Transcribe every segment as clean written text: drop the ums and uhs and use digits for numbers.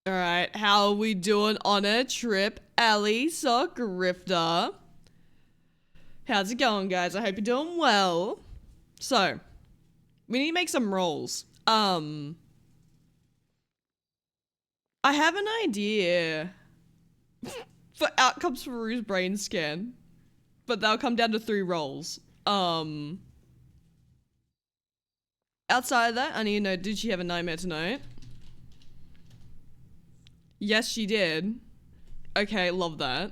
All right, how are we doing on a trip, Ellie Sock Grifter? How's it going, guys? I hope you're doing well. So, we need to make some rolls. I have an idea for outcomes for Rue's brain scan, but they'll come down to 3 rolls. Outside of that, I need to know, did she have a nightmare tonight? Yes, she did. Okay, love that.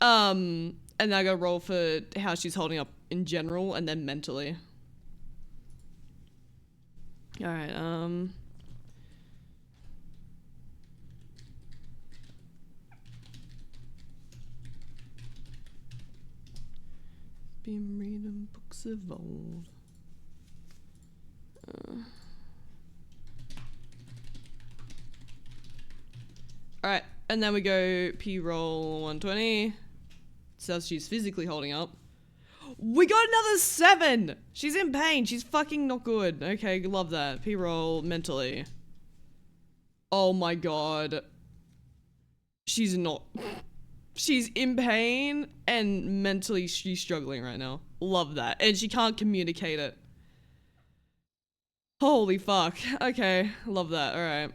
And then I gotta roll for how she's holding up in general and then mentally. Alright, been reading books of old. Alright, and then we go P-roll 120. Says she's physically holding up. We got another 7! She's in pain. She's fucking not good. Okay, love that. P-roll mentally. Oh my god. She's not. She's in pain and mentally she's struggling right now. Love that. And she can't communicate it. Holy fuck. Okay, love that. Alright.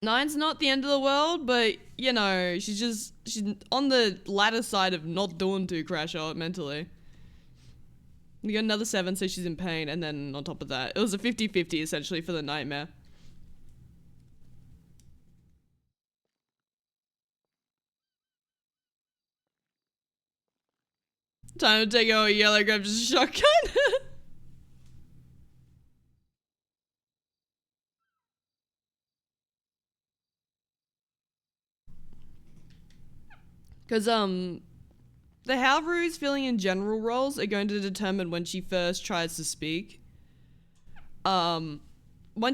Nine's not the end of the world, but, you know, she's on the latter side of not doing too crash out mentally. We got another 7, so she's in pain, and then on top of that, it was a 50-50 essentially for the nightmare. Time to take out a yellow grab, just a shotgun. Because, the how Rue's feeling in general rolls are going to determine when she first tries to speak. Once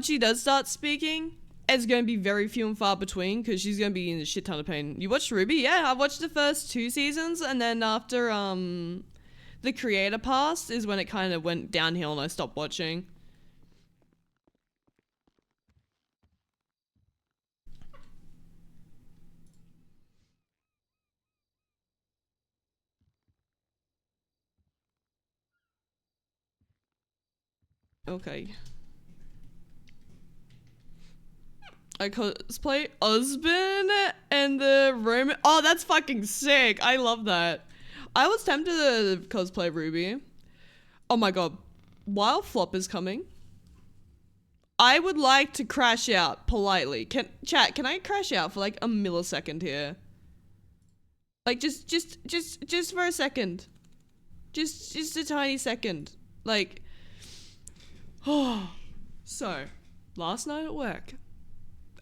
she does start speaking, it's going to be very few and far between because she's going to be in a shit ton of pain. You watched Ruby? Yeah, I watched the first 2 seasons, and then after, the creator passed is when it kind of went downhill and I stopped watching. Okay. I cosplay Husband and the Roman. Oh, that's fucking sick. I love that. I was tempted to cosplay Ruby. Oh my god. While Flop is coming, I would like to crash out politely. Chat, can I crash out for like a millisecond here? Like just for a second. Just a tiny second. Like, oh. So, last night at work.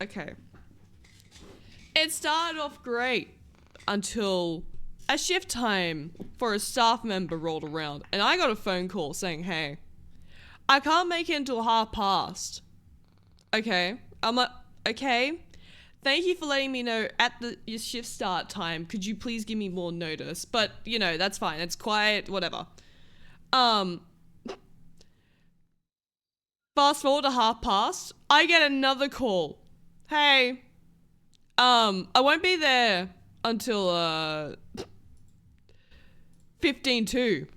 Okay. It started off great until a shift time for a staff member rolled around and I got a phone call saying, hey, I can't make it until past. Okay. I'm like, okay. Thank you for letting me know at your shift start time. Could you please give me more notice? But, you know, that's fine. It's quiet, whatever. Fast forward to past. I get another call. Hey, I won't be there until 15-2.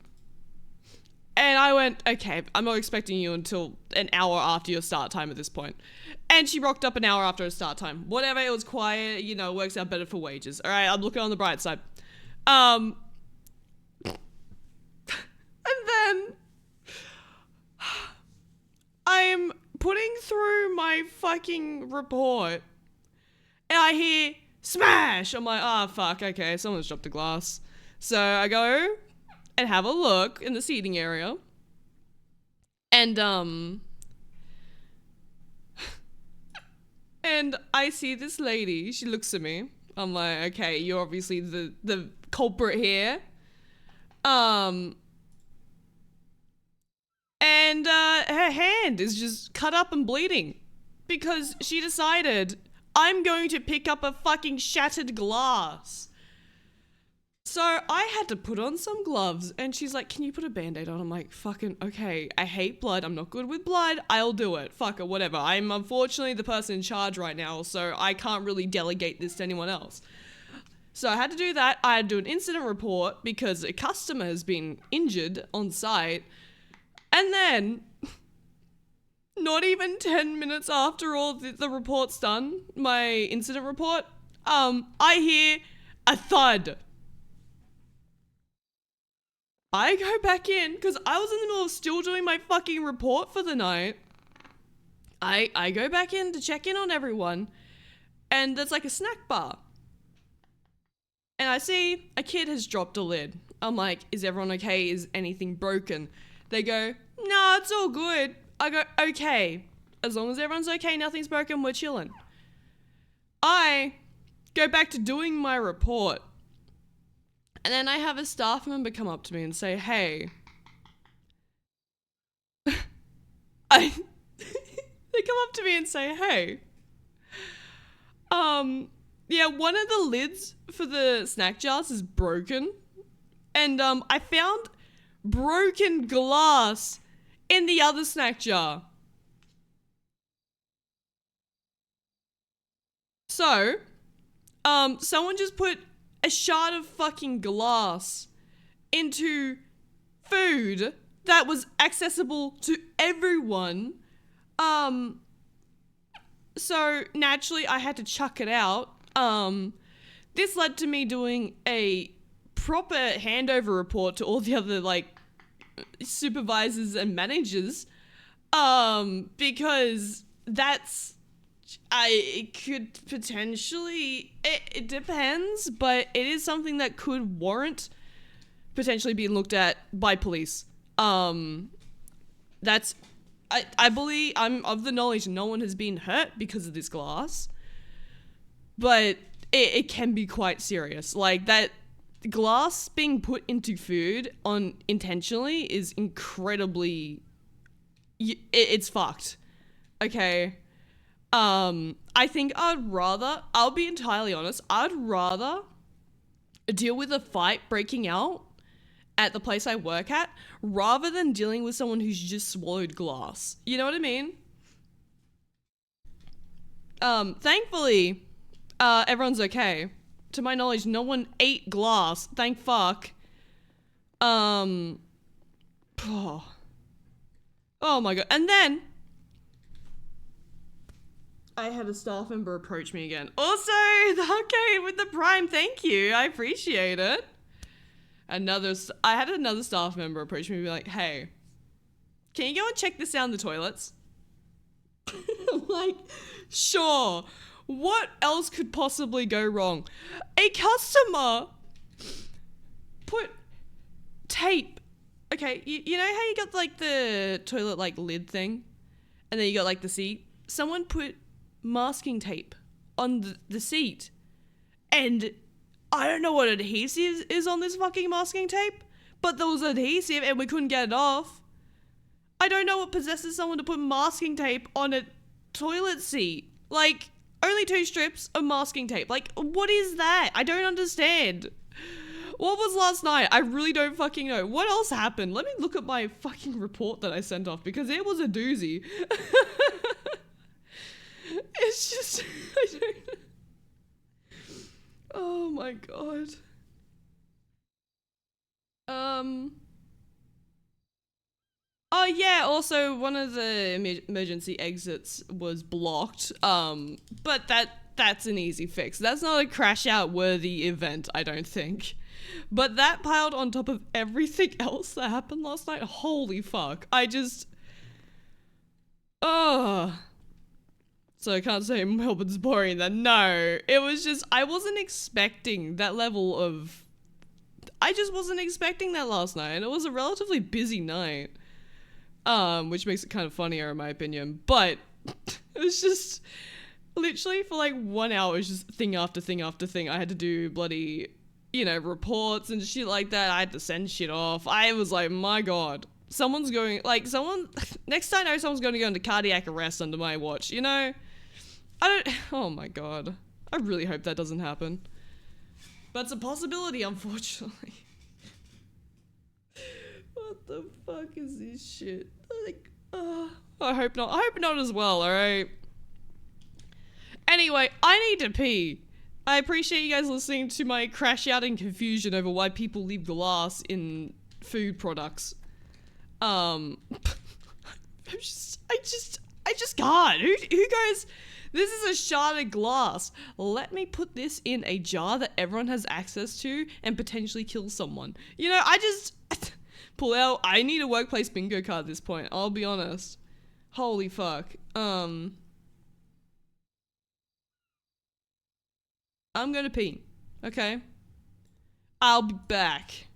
And I went, okay, I'm not expecting you until an hour after your start time at this point. And she rocked up an hour after her start time. Whatever, it was quiet, you know, works out better for wages. All right, I'm looking on the bright side. And then I'm putting through my fucking report and I hear smash. I'm like, oh fuck, okay, someone's dropped a glass. So I go and have a look in the seating area. And and I see this lady, she looks at me. I'm like, okay, you're obviously the culprit here. And her hand is just cut up and bleeding because she decided I'm going to pick up a fucking shattered glass. So I had to put on some gloves and she's like, can you put a band-aid on? I'm like, fucking okay, I hate blood. I'm not good with blood. I'll do it. Fuck it, whatever. I'm unfortunately the person in charge right now, so I can't really delegate this to anyone else. So I had to do that. I had to do an incident report because a customer has been injured on site. And then, not even 10 minutes after all the report's done, my incident report, I hear a thud. I go back in, because I was in the middle of still doing my fucking report for the night. I go back in to check in on everyone, and there's like a snack bar. And I see a kid has dropped a lid. I'm like, is everyone okay? Is anything broken? They go, nah, it's all good. I go, okay. As long as everyone's okay, nothing's broken, we're chilling. I go back to doing my report. And then I have a staff member come up to me and say, hey. They come up to me and say, hey. Yeah, one of the lids for the snack jars is broken. And I found broken glass in the other snack jar. So, someone just put a shard of fucking glass into food that was accessible to everyone. So naturally I had to chuck it out. This led to me doing a proper handover report to all the other like supervisors and managers, because it could potentially, it depends, but it is something that could warrant potentially being looked at by police. I believe, I'm of the knowledge no one has been hurt because of this glass, but it can be quite serious. Like, that glass being put into food intentionally is incredibly, it's fucked. Okay. I think I'll be entirely honest, I'd rather deal with a fight breaking out at the place I work at rather than dealing with someone who's just swallowed glass. You know what I mean? Thankfully, everyone's okay. To my knowledge, no one ate glass. Thank fuck. Oh my god. And then I had a staff member approach me again. Also, okay, with the Prime, thank you. I appreciate it. I had another staff member approach me and be like, hey, can you go and check this down the toilets? I'm like, sure. What else could possibly go wrong? A customer put tape. Okay, you know how you got like the toilet like lid thing? And then you got like the seat? Someone put masking tape on the seat. And I don't know what adhesive is on this fucking masking tape, but there was adhesive and we couldn't get it off. I don't know what possesses someone to put masking tape on a toilet seat. Like, only 2 strips of masking tape. Like, what is that? I don't understand. What was last night? I really don't fucking know. What else happened? Let me look at my fucking report that I sent off because it was a doozy. It's just, I don't know. Oh my god. Oh yeah, also one of the emergency exits was blocked. But that's an easy fix. That's not a crash out worthy event, I don't think. But that piled on top of everything else that happened last night. Holy fuck. So I can't say Melbourne's boring then. No, it was just, I wasn't expecting that level of, I just wasn't expecting that last night. And it was a relatively busy night. Which makes it kind of funnier in my opinion. But it was just literally for like 1 hour, it was just thing after thing after thing. I had to do bloody, reports and shit like that. I had to send shit off. I was like, my god. Next time I know someone's going to go into cardiac arrest under my watch, oh my god. I really hope that doesn't happen. That's a possibility, unfortunately. What the fuck is this shit? Like, I hope not. I hope not as well, alright? Anyway, I need to pee. I appreciate you guys listening to my crash out in confusion over why people leave glass in food products. I just can't. Who goes, this is a shard of glass. Let me put this in a jar that everyone has access to and potentially kill someone. You know, I just pull out. I need a workplace bingo card at this point. I'll be honest. Holy fuck. I'm gonna pee. Okay. I'll be back.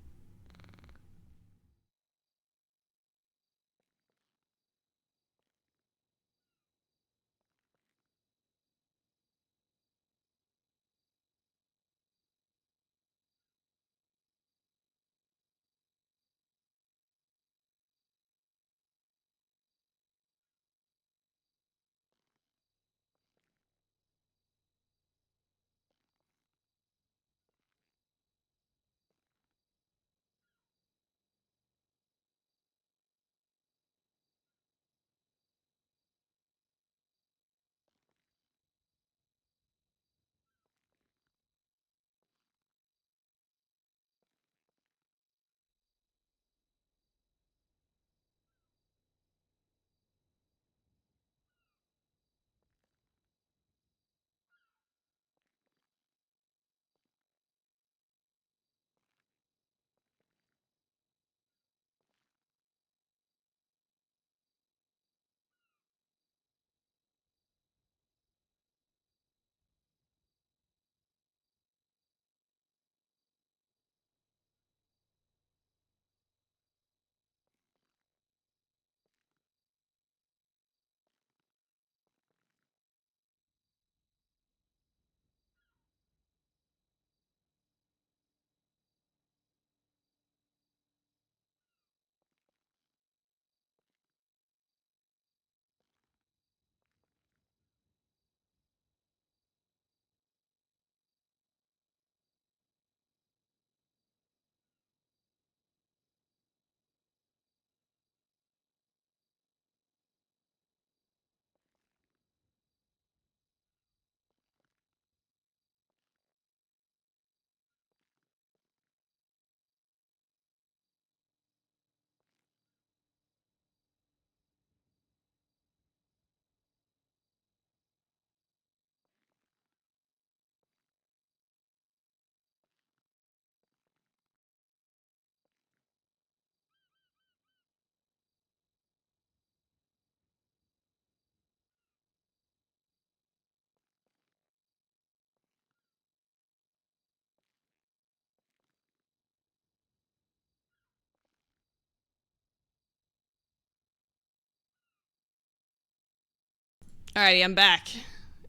Alrighty, I'm back.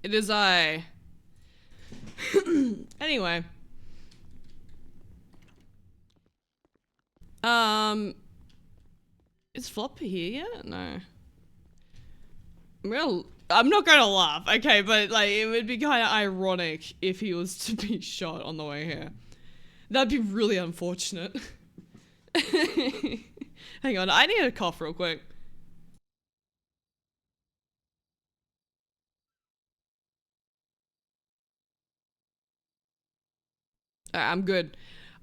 It is I. Anyway. Is Flopper here yet? No. I'm not gonna laugh, okay, but like it would be kind of ironic if he was to be shot on the way here. That'd be really unfortunate. Hang on, I need a cough real quick. Alright, I'm good.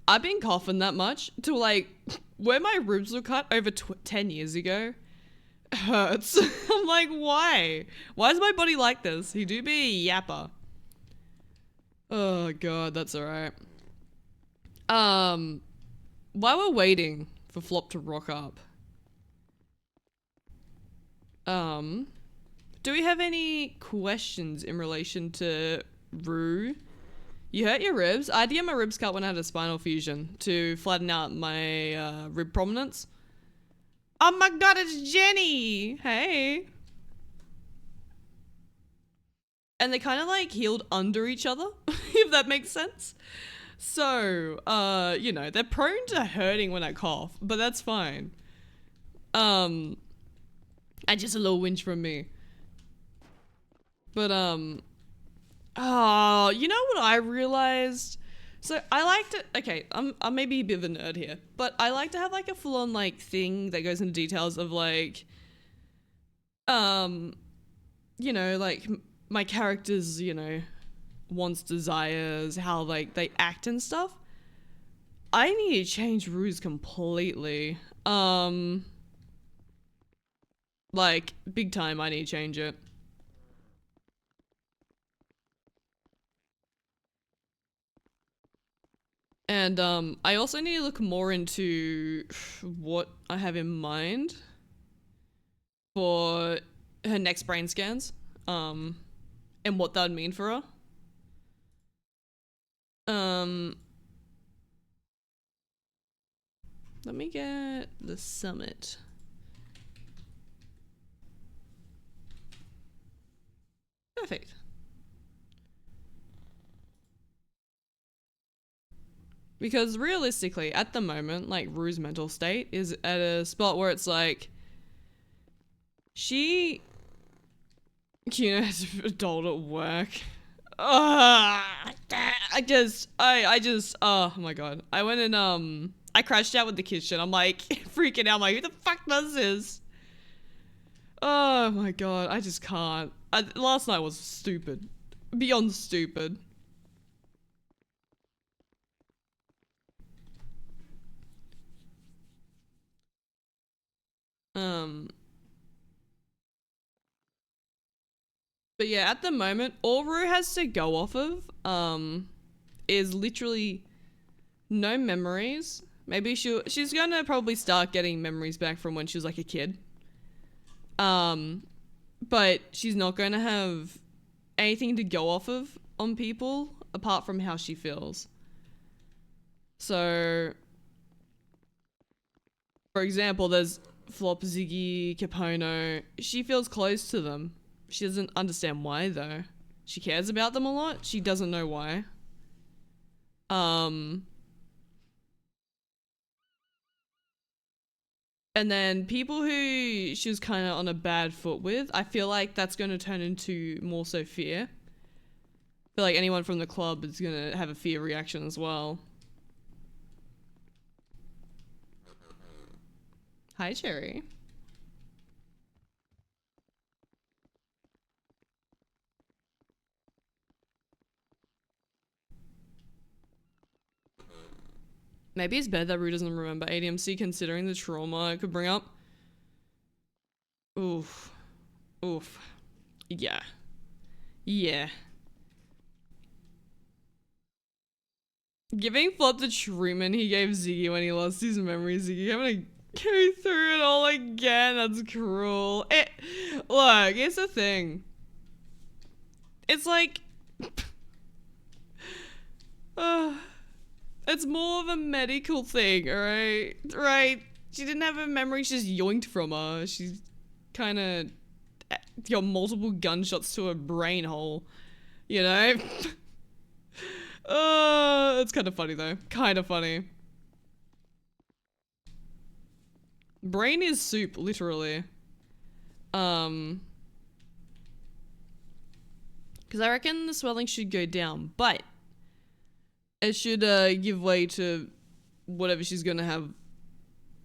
I've been coughing that much to like where my ribs were cut over 10 years ago hurts. I'm like, why? Why is my body like this? He do be a yapper. Oh god, that's alright. While we're waiting for Flop to rock up, do we have any questions in relation to Rue? You hurt your ribs? I did get my ribs cut when I had a spinal fusion to flatten out my rib prominence. Oh my god, it's Jenny! Hey. And they kind of like healed under each other, if that makes sense. So, you know, they're prone to hurting when I cough, but that's fine. And just a little whinge from me. But, oh, you know what I realized? So I like to, okay, I'm maybe a bit of a nerd here, but I like to have like a full on like thing that goes into details of like, um, like my characters, wants, desires, how like they act and stuff. I need to change Ruse completely. Like big time I need to change it. And I also need to look more into what I have in mind for her next brain scans. And what that would mean for her. Let me get the summit. Perfect. Because realistically, at the moment, like Rue's mental state is at a spot where it's like she has adult at work. I just oh my god. I went and I crashed out with the kitchen. I'm like freaking out. I'm like, who the fuck does this? Oh my god, I just can't. Last night was stupid. Beyond stupid. But yeah, at the moment, all Rue has to go off of, is literally no memories. Maybe she's gonna probably start getting memories back from when she was like a kid. But she's not gonna have anything to go off of on people apart from how she feels. So, for example, there's Flop, Ziggy, Capono. She feels close to them. She doesn't understand why though. She cares about them a lot. She doesn't know why. And then people who she was kind of on a bad foot with, I feel like that's going to turn into more so fear. I feel like anyone from the club is going to have a fear reaction as well. Hi, Cherry. Maybe it's bad that Rue doesn't remember ADMC considering the trauma it could bring up. Oof. Oof. Yeah. Yeah. Giving Flop the treatment he gave Ziggy when he lost his memory, Ziggy having to go through it all again, that's cruel. Look, here's the thing. It's like... it's more of a medical thing, alright? Right? She didn't have a memory, she just yoinked from her. She's kind of got multiple gunshots to her brain hole, you know? It's kind of funny though. Kind of funny. Brain is soup, literally. Because I reckon the swelling should go down, but it should give way to whatever she's gonna have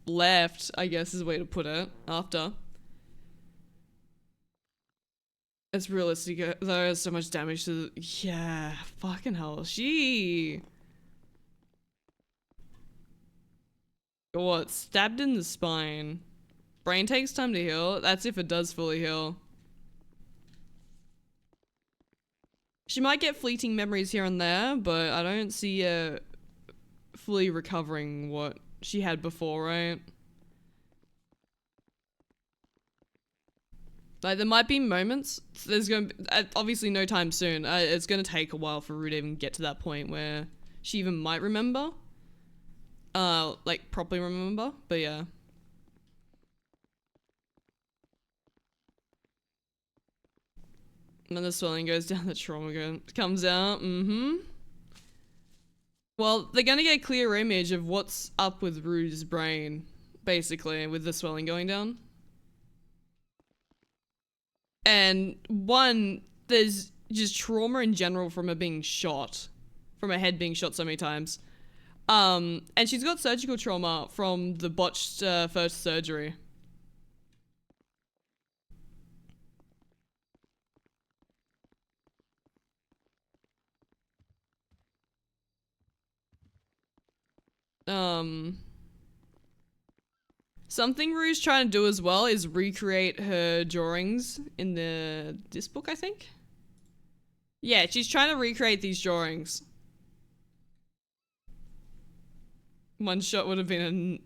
left, I guess is a way to put it, after. It's realistic, there's so much damage to the, yeah, fucking hell, she... What, stabbed in the spine. Brain takes time to heal, that's if it does fully heal. She might get fleeting memories here and there, but I don't see her fully recovering what she had before, right? Like, there might be moments, there's going to be, obviously no time soon, it's going to take a while for Rue to even get to that point where she even might remember. Like, properly remember, but yeah. And then the swelling goes down, the trauma comes out, Well, they're gonna get a clear image of what's up with Rue's brain, basically, with the swelling going down. And one, there's just trauma in general from her being shot. from her head being shot so many times. And she's got surgical trauma from the botched first surgery. Something Rue's trying to do as well is recreate her drawings in this book, I think. Yeah, she's trying to recreate these drawings. One shot would have been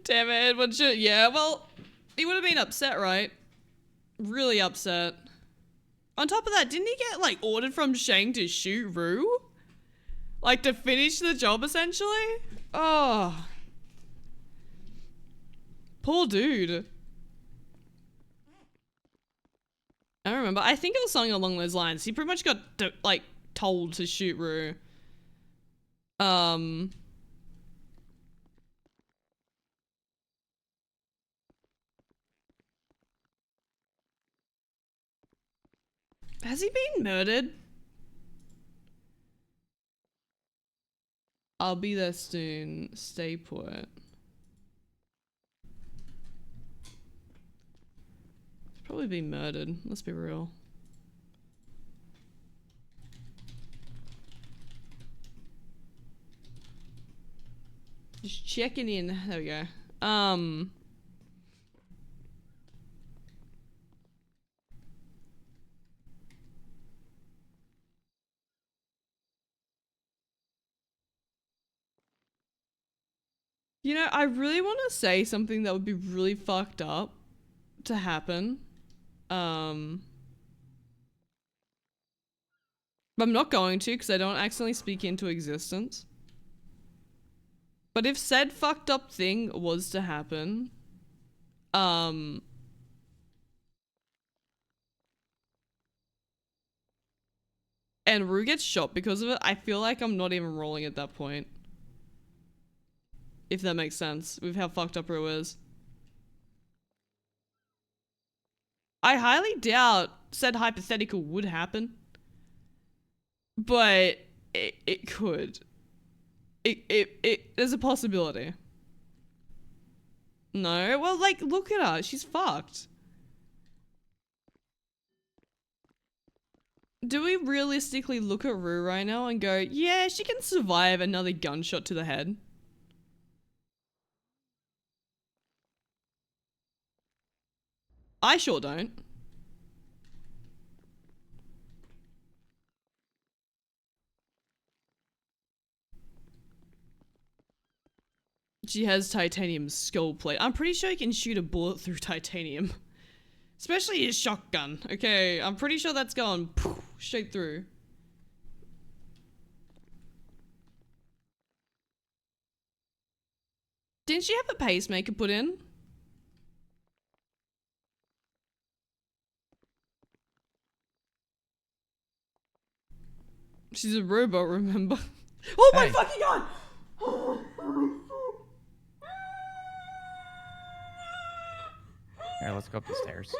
damn it, one shot. Yeah, well, he would have been upset, right? Really upset. On top of that, didn't he get, like, ordered from Shang to shoot Rue? Like, to finish the job, essentially? Oh. Poor dude. I don't remember. I think it was something along those lines. He pretty much got, like, told to shoot Rue. Has he been murdered? I'll be there soon. Stay put. He's probably been murdered. Let's be real. Just checking in. There we go. You know, I really want to say something that would be really fucked up to happen. But I'm not going to because I don't accidentally speak into existence. But if said fucked up thing was to happen, and Rue gets shot because of it, I feel like I'm not even rolling at that point. If that makes sense, with how fucked up Rue is. I highly doubt said hypothetical would happen. But it could. There's a possibility. No? Well, like, look at her. She's fucked. Do we realistically look at Rue right now and go, yeah, she can survive another gunshot to the head? I sure don't. She has titanium skull plate. I'm pretty sure you can shoot a bullet through titanium. Especially a shotgun. Okay, I'm pretty sure that's going straight through. Didn't she have a pacemaker put in? She's a robot, remember? Oh my fucking god! Here, let's go up the stairs. It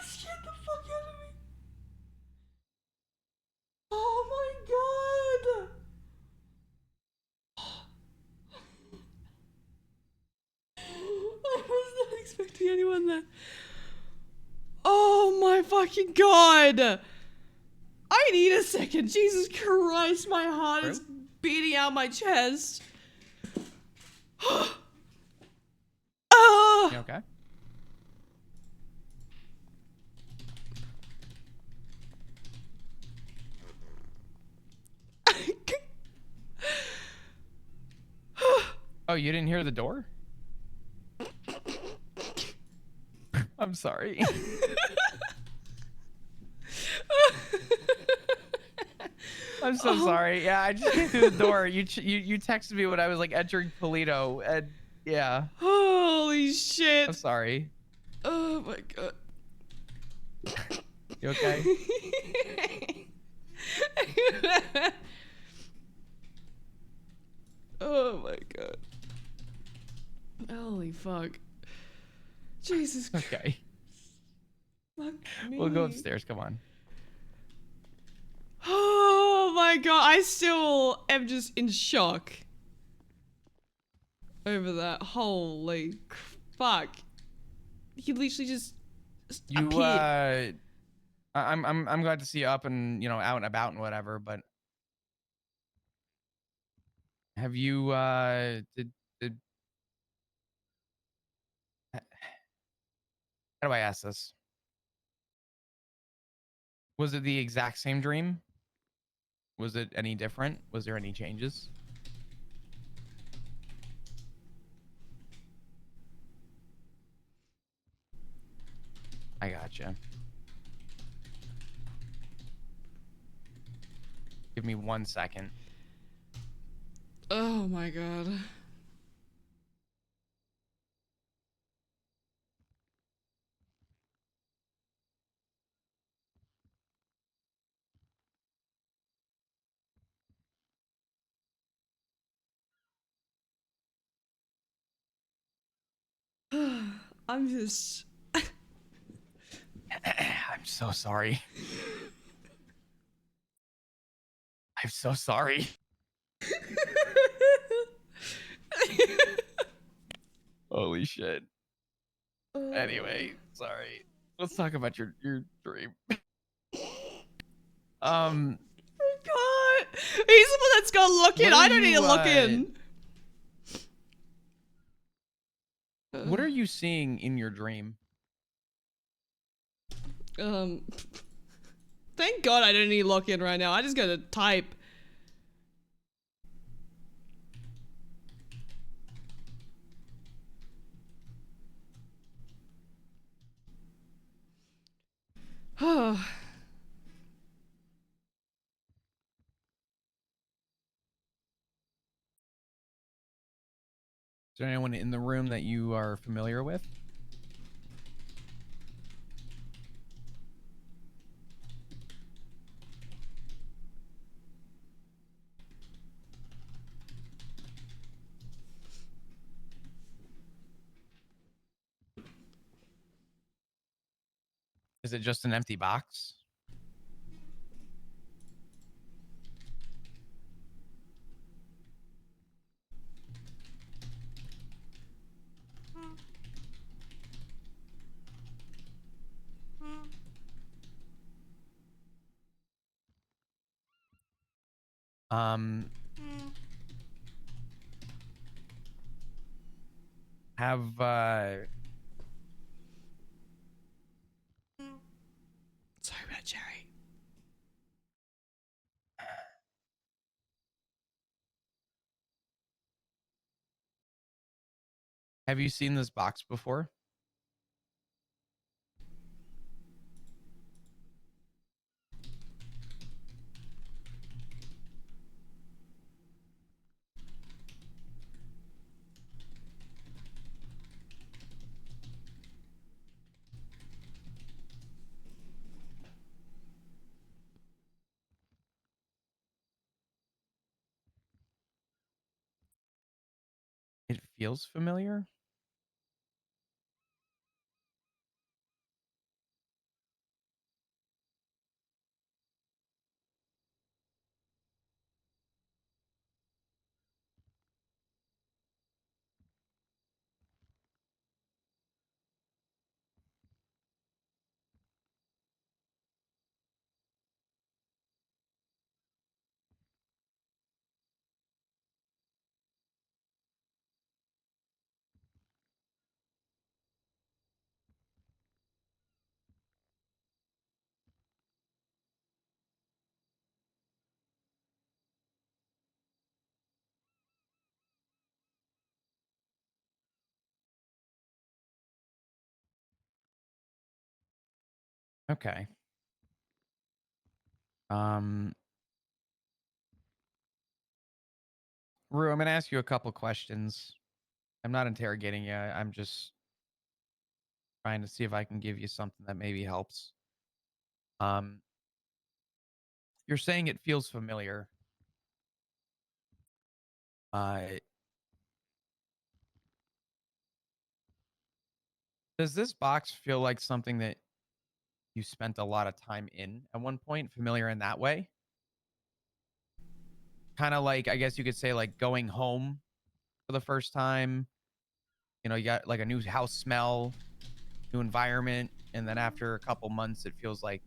scared the fuck out of me. Oh my god! I was not expecting anyone there. Oh my fucking god! I need a second. Jesus Christ, my heart is beating out my chest. You okay? Oh, you didn't hear the door? I'm sorry. I'm so sorry. Yeah, I just came through the door. You texted me when I was like entering Polito, and yeah. Holy shit. I'm sorry. Oh my god. You okay? Oh my god. Holy fuck. Jesus Christ. Okay. Fuck me. We'll go upstairs. Come on. my god, I still am just in shock over that. Holy fuck. He literally just You appeared. I'm glad to see you up and out and about and whatever, but have you did how do I ask this? Was it the exact same dream? Was it any different? Was there any changes? I gotcha. Give me 1 second. Oh my god. I'm just. I'm so sorry. I'm so sorry. Holy shit. Anyway, sorry. Let's talk about your dream. God. He's the one that's got to look in. I don't need to look in. What are you seeing in your dream? Thank God I don't need to look in right now. I just gotta type. Oh. Is there anyone in the room that you are familiar with? Is it just an empty box? Have Sorry about Jerry. have you seen this box before? It feels familiar. Okay. Rue, I'm gonna ask you a couple questions. I'm not interrogating you. I'm just trying to see if I can give you something that maybe helps. You're saying it feels familiar. Uh, does this box feel like something that you spent a lot of time in at one point? Familiar in that way? kind of like, I guess you could say, like going home for the first time. You know, you got like a new house smell, new environment, and then after a couple months, it feels like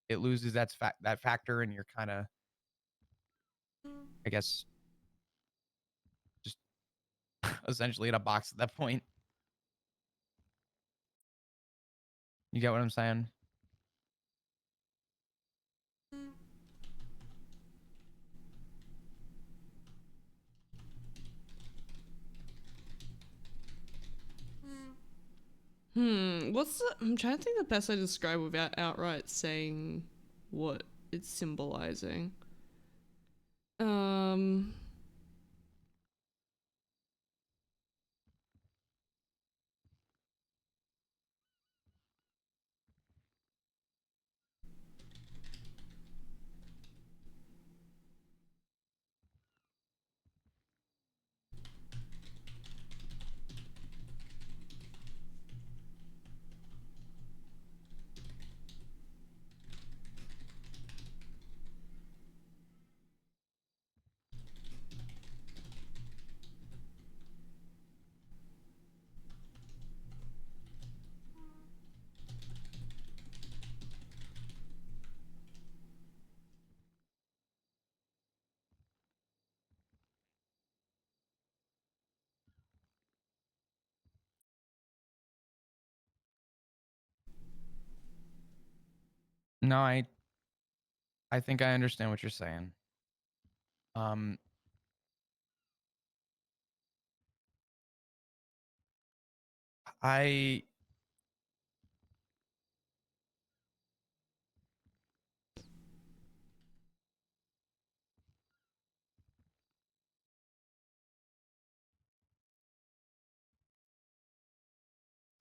it loses that factor, and you're kind of, I guess, just essentially in a box at that point. You get what I'm saying? I'm trying to think the best way to describe without outright saying what it's symbolizing. Um, No, I think I understand what you're saying. Um, I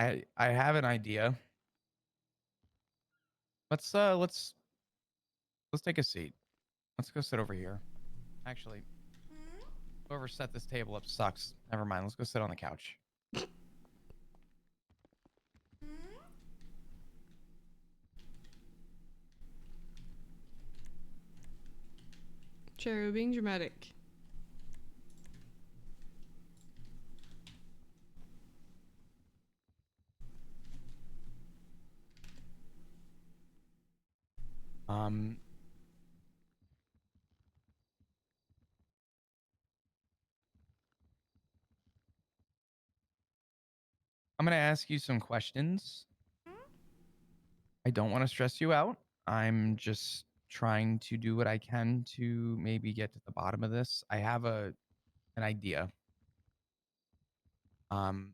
I have an idea. Let's take a seat. Let's go sit over here. Actually, whoever set this table up sucks. Never mind. Let's go sit on the couch. Cherry, being dramatic. Um, I'm gonna ask you some questions. I don't want to stress you out. I'm just trying to do what I can to maybe get to the bottom of this. I have an idea. Um,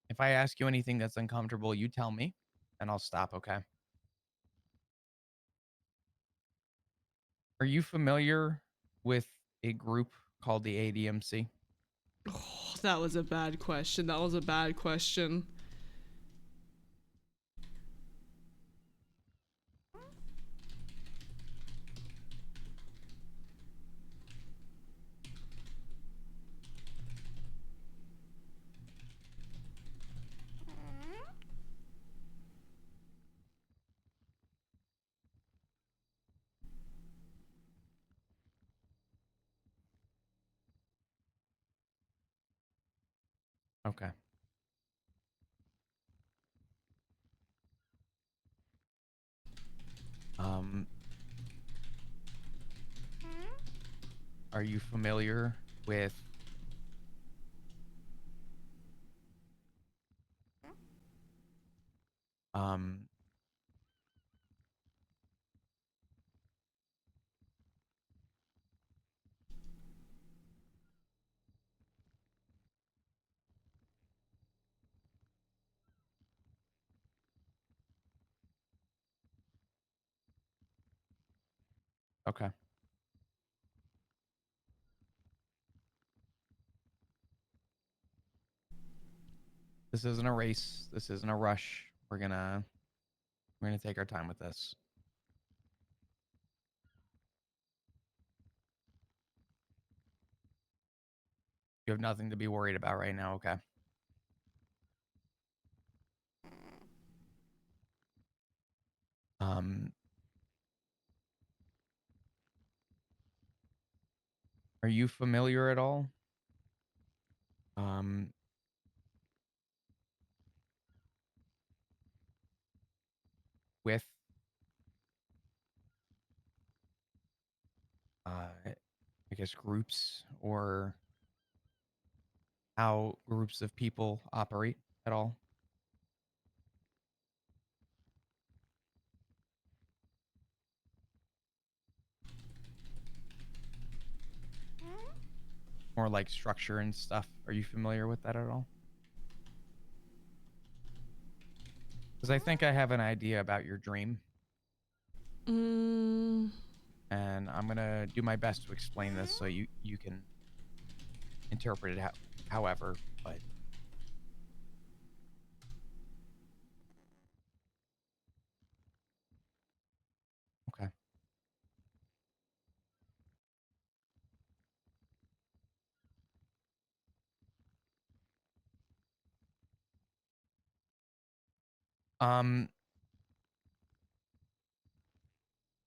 if I ask you anything that's uncomfortable, you tell me, and I'll stop. Okay? Are you familiar with a group called the ADMC? Oh, that was a bad question. That was a bad question. Okay. Um, are you familiar with um okay. This isn't a race. This isn't a rush. We're gonna take our time with this. You have nothing to be worried about right now, okay? Um Are you familiar at all? Um, with I guess groups or how groups of people operate at all? More like structure and stuff. Are you familiar with that at all? Because I think I have an idea about your dream, Mm, and I'm gonna do my best to explain this so you can interpret it however. But okay. Um,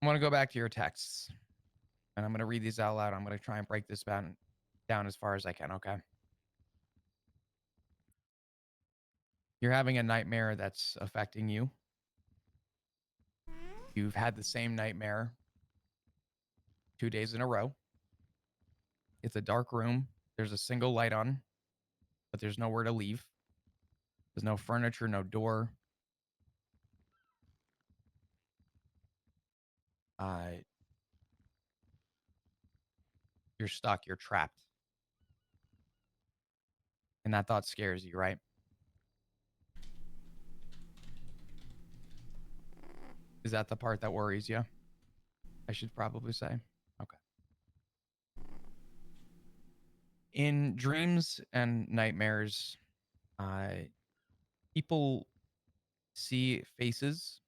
I want to go back to your texts, and I'm gonna read these out loud. I'm gonna try and break this down as far as I can. Okay. You're having a nightmare that's affecting you. You've had the same nightmare 2 days in a row. It's a dark room. There's a single light on, but there's nowhere to leave. There's no furniture, no door. Uh, you're stuck. You're trapped. And that thought scares you, right? Is that the part that worries you? I should probably say. Okay. In dreams and nightmares, uh, people see faces.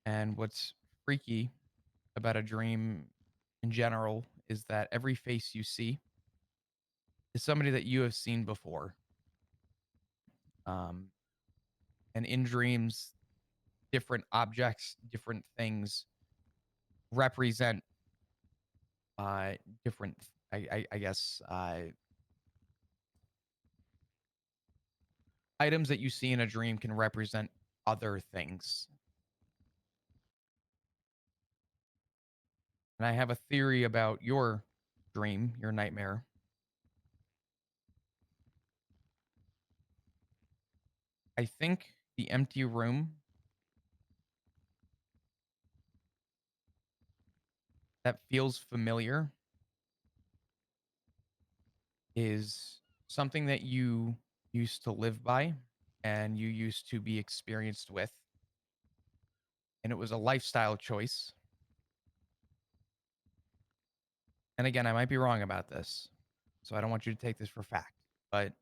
And what's freaky about a dream in general is that every face you see is somebody that you have seen before. Um, and in dreams, different objects, different things represent uh, different, I guess, items that you see in a dream can represent other things. And I have a theory about your dream, your nightmare. I think the empty room that feels familiar is something that you used to live by and you used to be experienced with. And it was a lifestyle choice. And again, I might be wrong about this. So I don't want you to take this for fact. But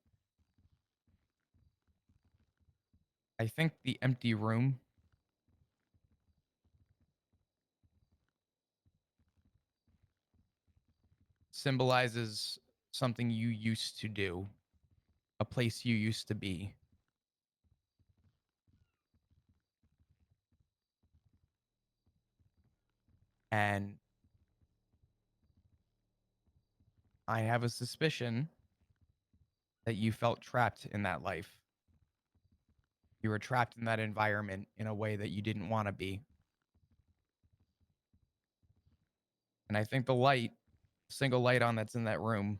I think the empty room symbolizes something you used to do, a place you used to be. And I have a suspicion that you felt trapped in that life. You were trapped in that environment in a way that you didn't want to be. And I think the light, single light on that's in that room,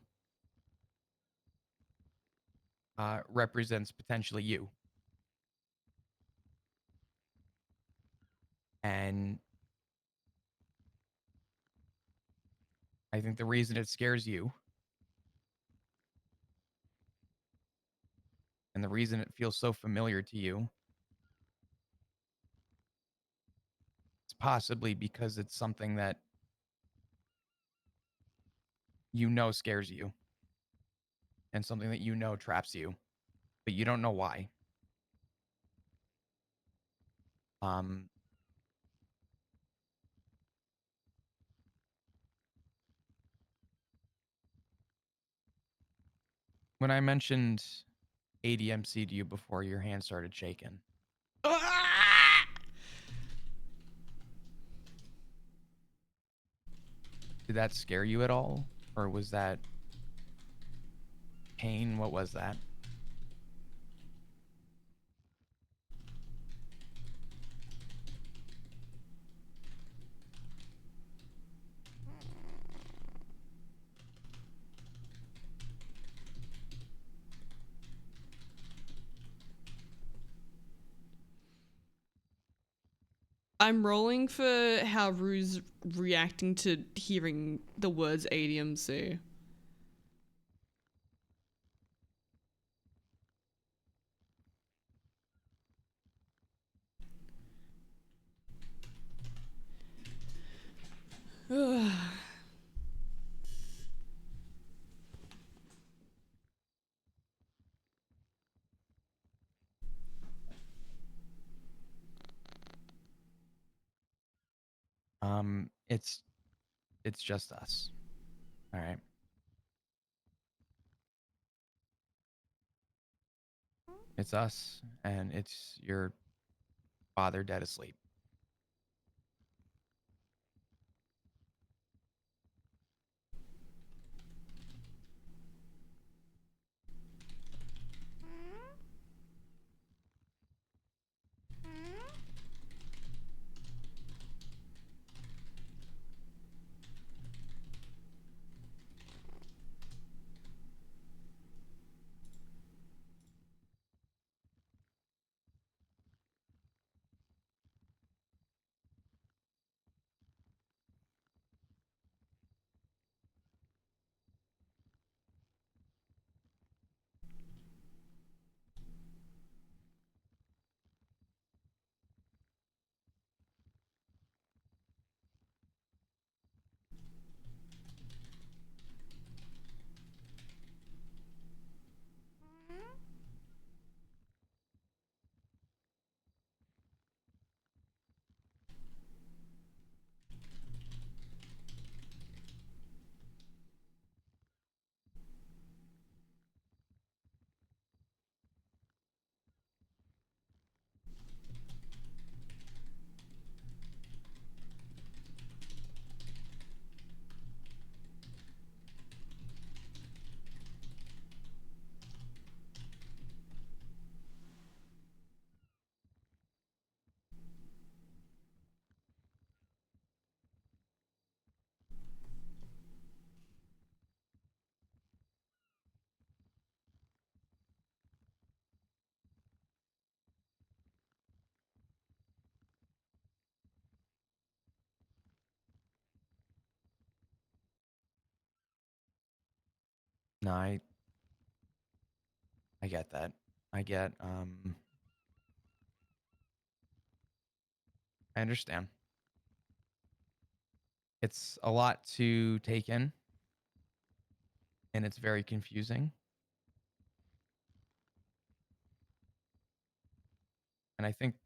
represents potentially you. And I think the reason it scares you and the reason it feels so familiar to you is possibly because it's something that you know scares you and something that you know traps you, but you don't know why. Um, when I mentioned ADMC to you before, your hand started shaking. ah! Did that scare you at all? Or was that pain? What was that? I'm rolling for how Rue's reacting to hearing the words ADMC. It's just us. All right. It's us, and it's your father dead asleep. No, I get that. I get I understand. It's a lot to take in, and it's very confusing. And I think,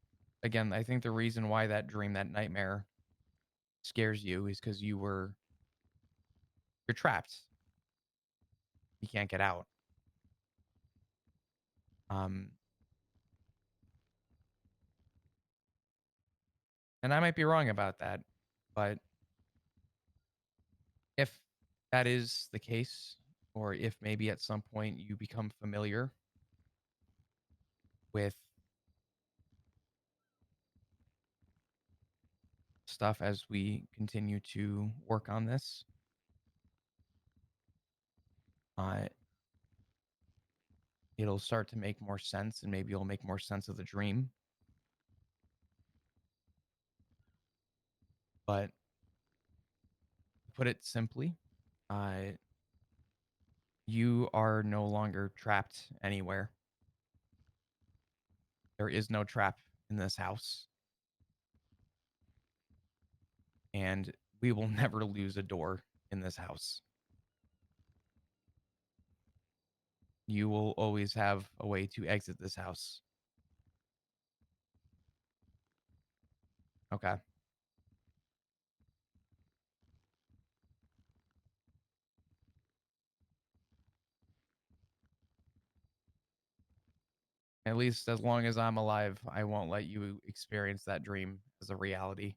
again, I think the reason why that dream, that nightmare scares you is because you're trapped. You can't get out. Um, and I might be wrong about that, but if that is the case, or if maybe at some point you become familiar with stuff as we continue to work on this, uh, it'll start to make more sense, and maybe you'll make more sense of the dream. But to put it simply, uh, you are no longer trapped anywhere. There is no trap in this house, and we will never lose a door in this house. You will always have a way to exit this house. Okay. At least as long as I'm alive, I won't let you experience that dream as a reality.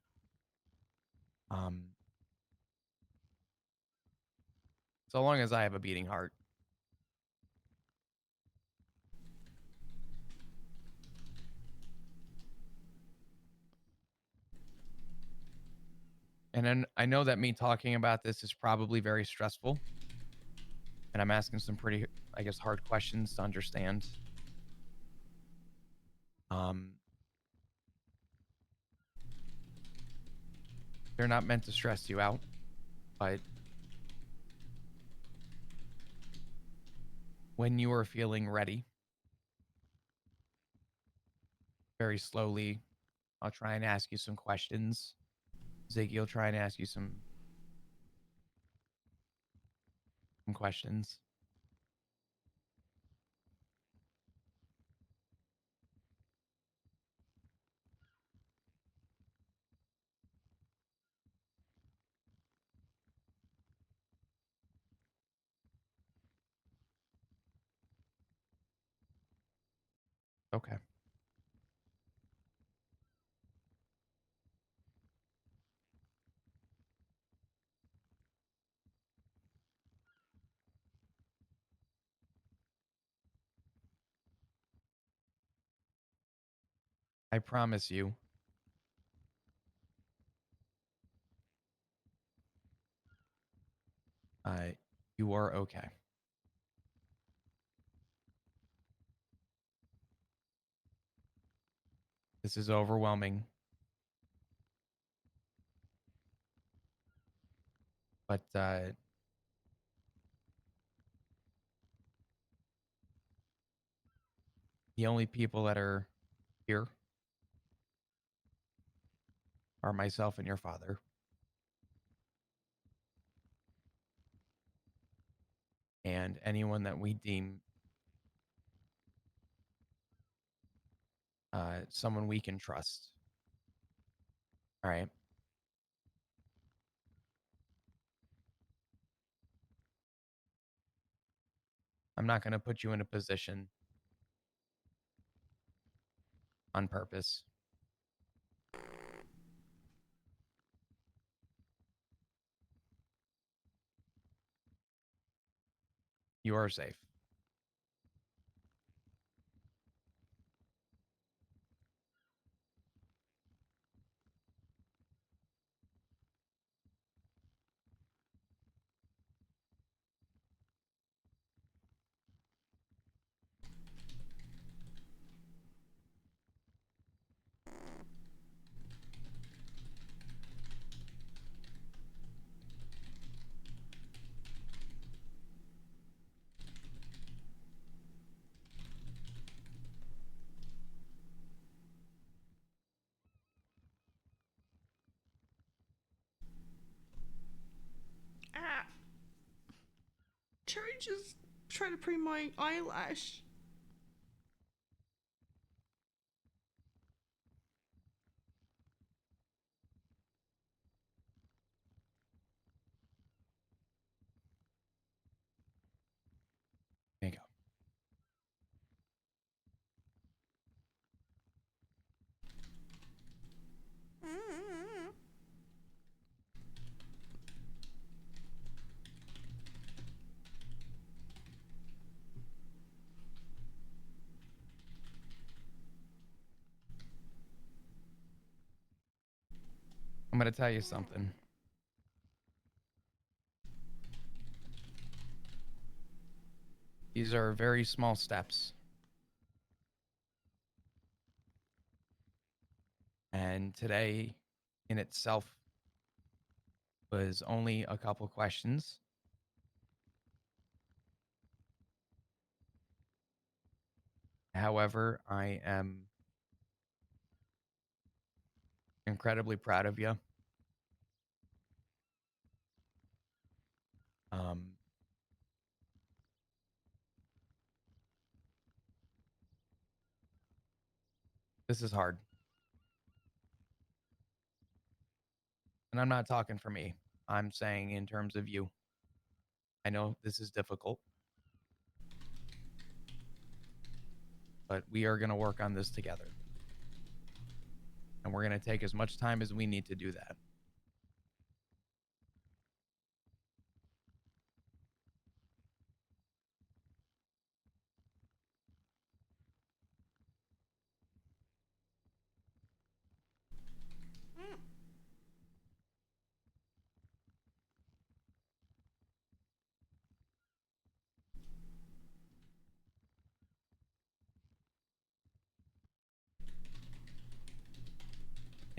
Um, So long as I have a beating heart. And then I know that me talking about this is probably very stressful. And I'm asking some pretty, I guess, hard questions to understand. Um, they're not meant to stress you out, but when you are feeling ready, very slowly, I'll try and ask you some questions. Ziggy will try and ask you some questions. Okay. I promise you, uh, you are okay. This is overwhelming, but the only people that are here are myself and your father. And anyone that we deem someone we can trust. All right. I'm not going to put you in a position on purpose. You are safe. Ah. Cherry just tried to preen my eyelash. There you go. I'm going to tell you something. These are very small steps. And today in itself was only a couple questions. However, I am incredibly proud of you. Um, this is hard. And I'm not talking for me. I'm saying in terms of you. I know this is difficult, but we are going to work on this together. And we're going to take as much time as we need to do that.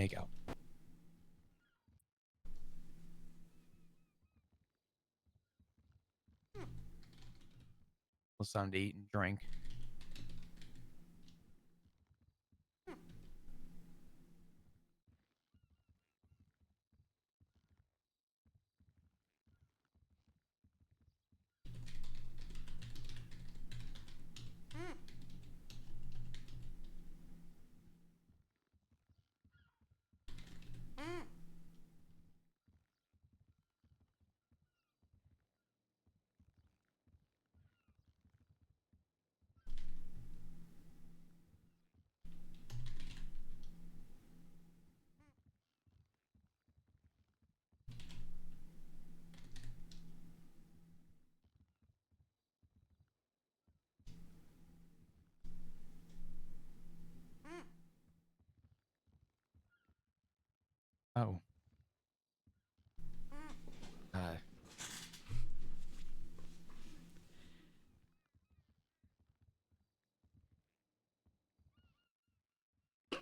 There you go. Something to eat and drink. Oh. Uh,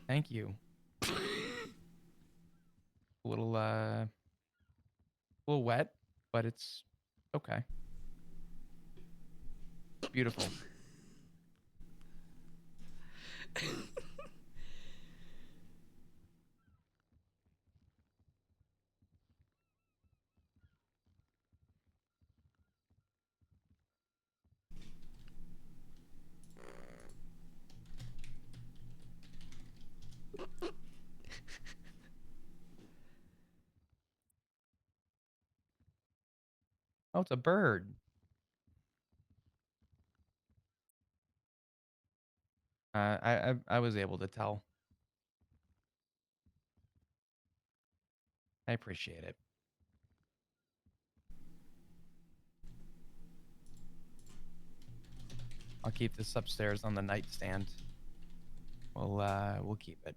Thank you. A little wet, but it's okay. Beautiful. Oh, it's a bird. I was able to tell. I appreciate it. I'll keep this upstairs on the nightstand. We'll keep it.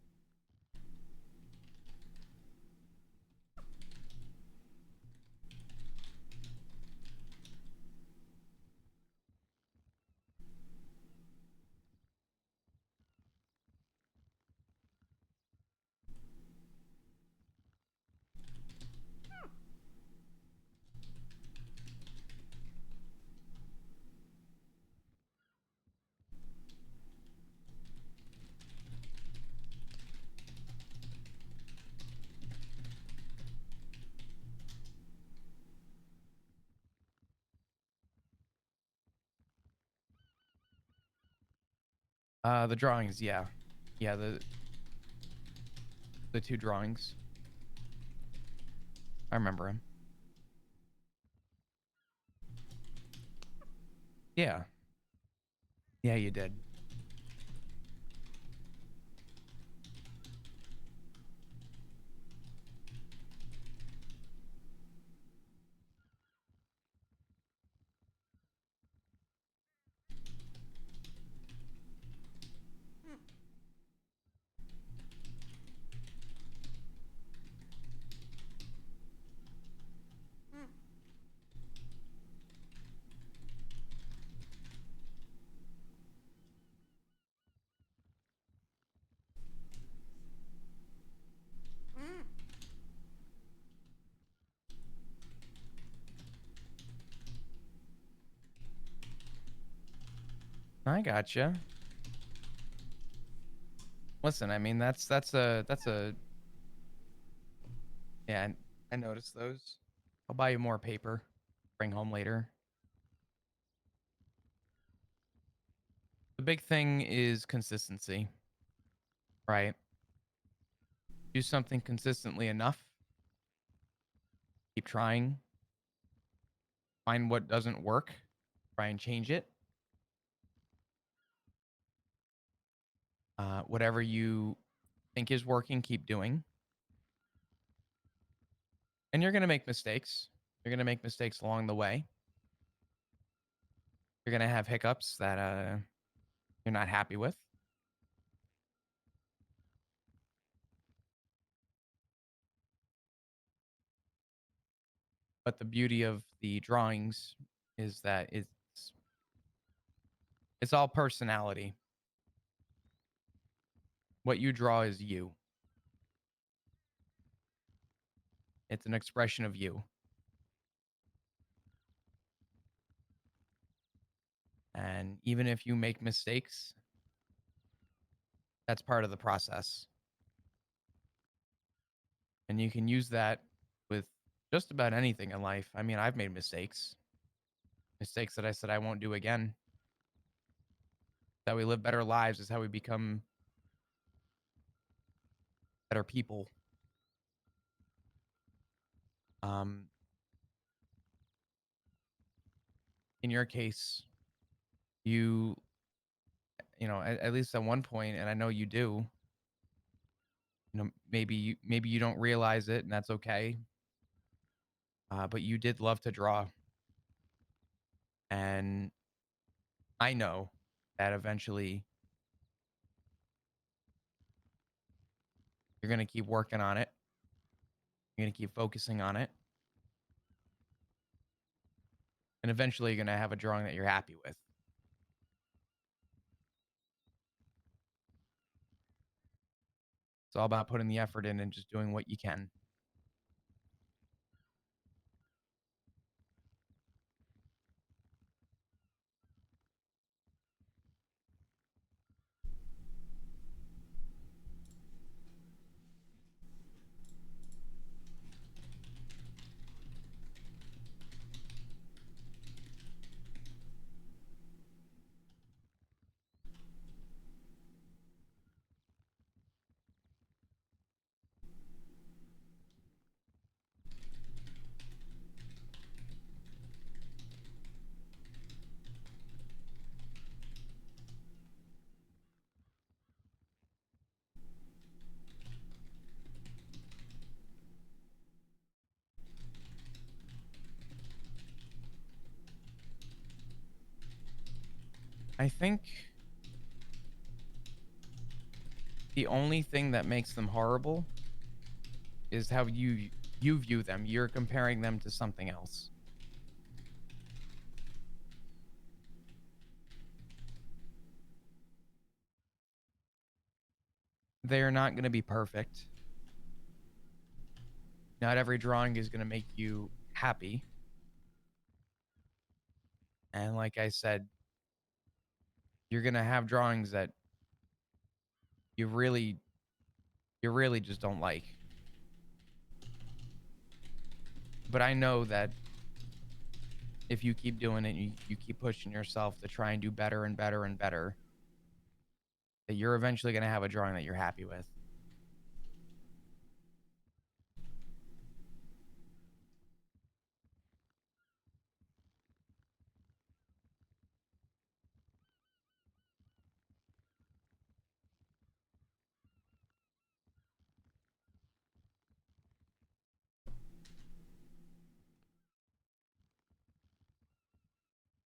The drawings, yeah. Yeah, the two drawings. I remember him. Yeah. Yeah, you did. I gotcha. Listen, I mean that's a yeah, I noticed those. I'll buy you more paper. Bring home later. The big thing is consistency, right? Do something consistently enough. Keep trying. Find what doesn't work. Try and change it. Whatever you think is working, keep doing. And you're going to make mistakes. You're going to make mistakes along the way. You're going to have hiccups that you're not happy with. But the beauty of the drawings is that it's all personality. What you draw is you. It's an expression of you. And even if you make mistakes, that's part of the process. And you can use that with just about anything in life. I mean, I've made mistakes, mistakes that I said I won't do again. That we live better lives is how we become better people. Um, in your case, you, at least at one point, and I know you do, maybe you don't realize it, and that's okay. But you did love to draw, and I know that eventually you're gonna keep working on it. You're gonna keep focusing on it, and eventually you're gonna have a drawing that you're happy with. It's all about putting the effort in and just doing what you can. I think the only thing that makes them horrible is how you view them. You're comparing them to something else. They're not going to be perfect. Not every drawing is going to make you happy. And like I said, you're going to have drawings that you really just don't like. But I know that if you keep doing it, you keep pushing yourself to try and do better and better and better, that you're eventually going to have a drawing that you're happy with.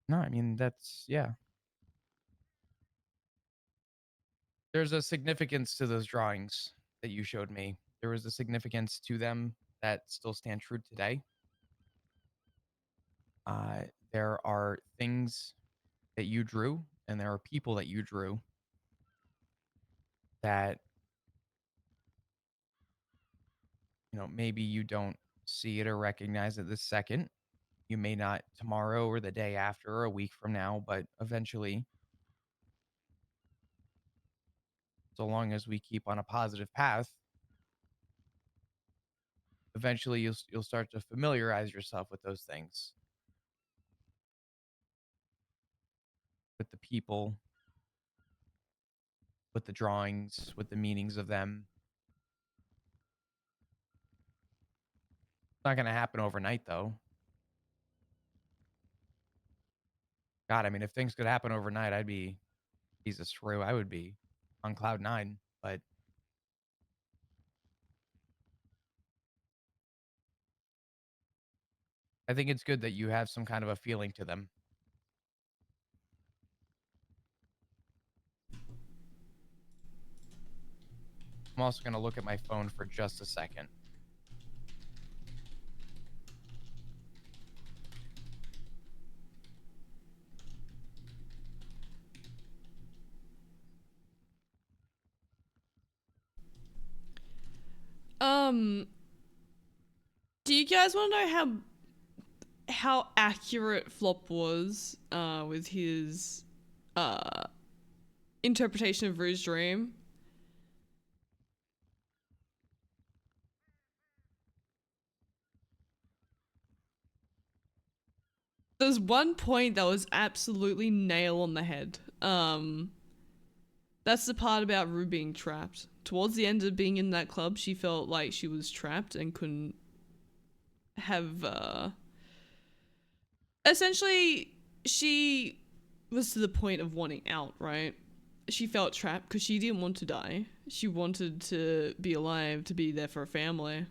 No, I mean, yeah. There's a significance to those drawings that you showed me. There was a significance to them that still stand true today. Uh, there are things that you drew, and there are people that you drew that, maybe you don't see it or recognize it this second. You may not tomorrow or the day after or a week from now, but eventually, so long as we keep on a positive path, eventually you'll start to familiarize yourself with those things, with the people, with the drawings, with the meanings of them. It's not going to happen overnight, though. God, I mean, if things could happen overnight, I'd be Jesus screw. I would be on cloud nine. But I think it's good that you have some kind of a feeling to them. I'm also going to look at my phone for just a second. Um, Do you guys want to know how accurate Flop was with his uh interpretation of Rue's dream? There's one point that was absolutely nail on the head. That's the part about Rue being trapped. Towards the end of being in that club, she felt like she was trapped and couldn't have essentially she was to the point of wanting out, right? She felt trapped because she didn't want to die. She wanted to be alive, to be there for her family.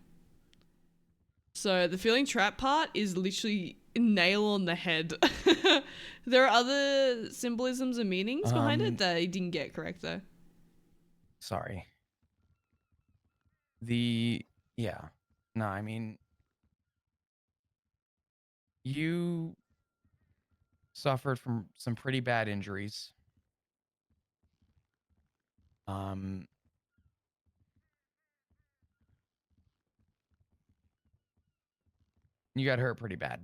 So the feeling trapped part is literally nail on the head. There are other symbolisms and meanings behind it that I didn't get correct though. Sorry. Yeah. No, I mean, you suffered from some pretty bad injuries. Um, you got hurt pretty bad.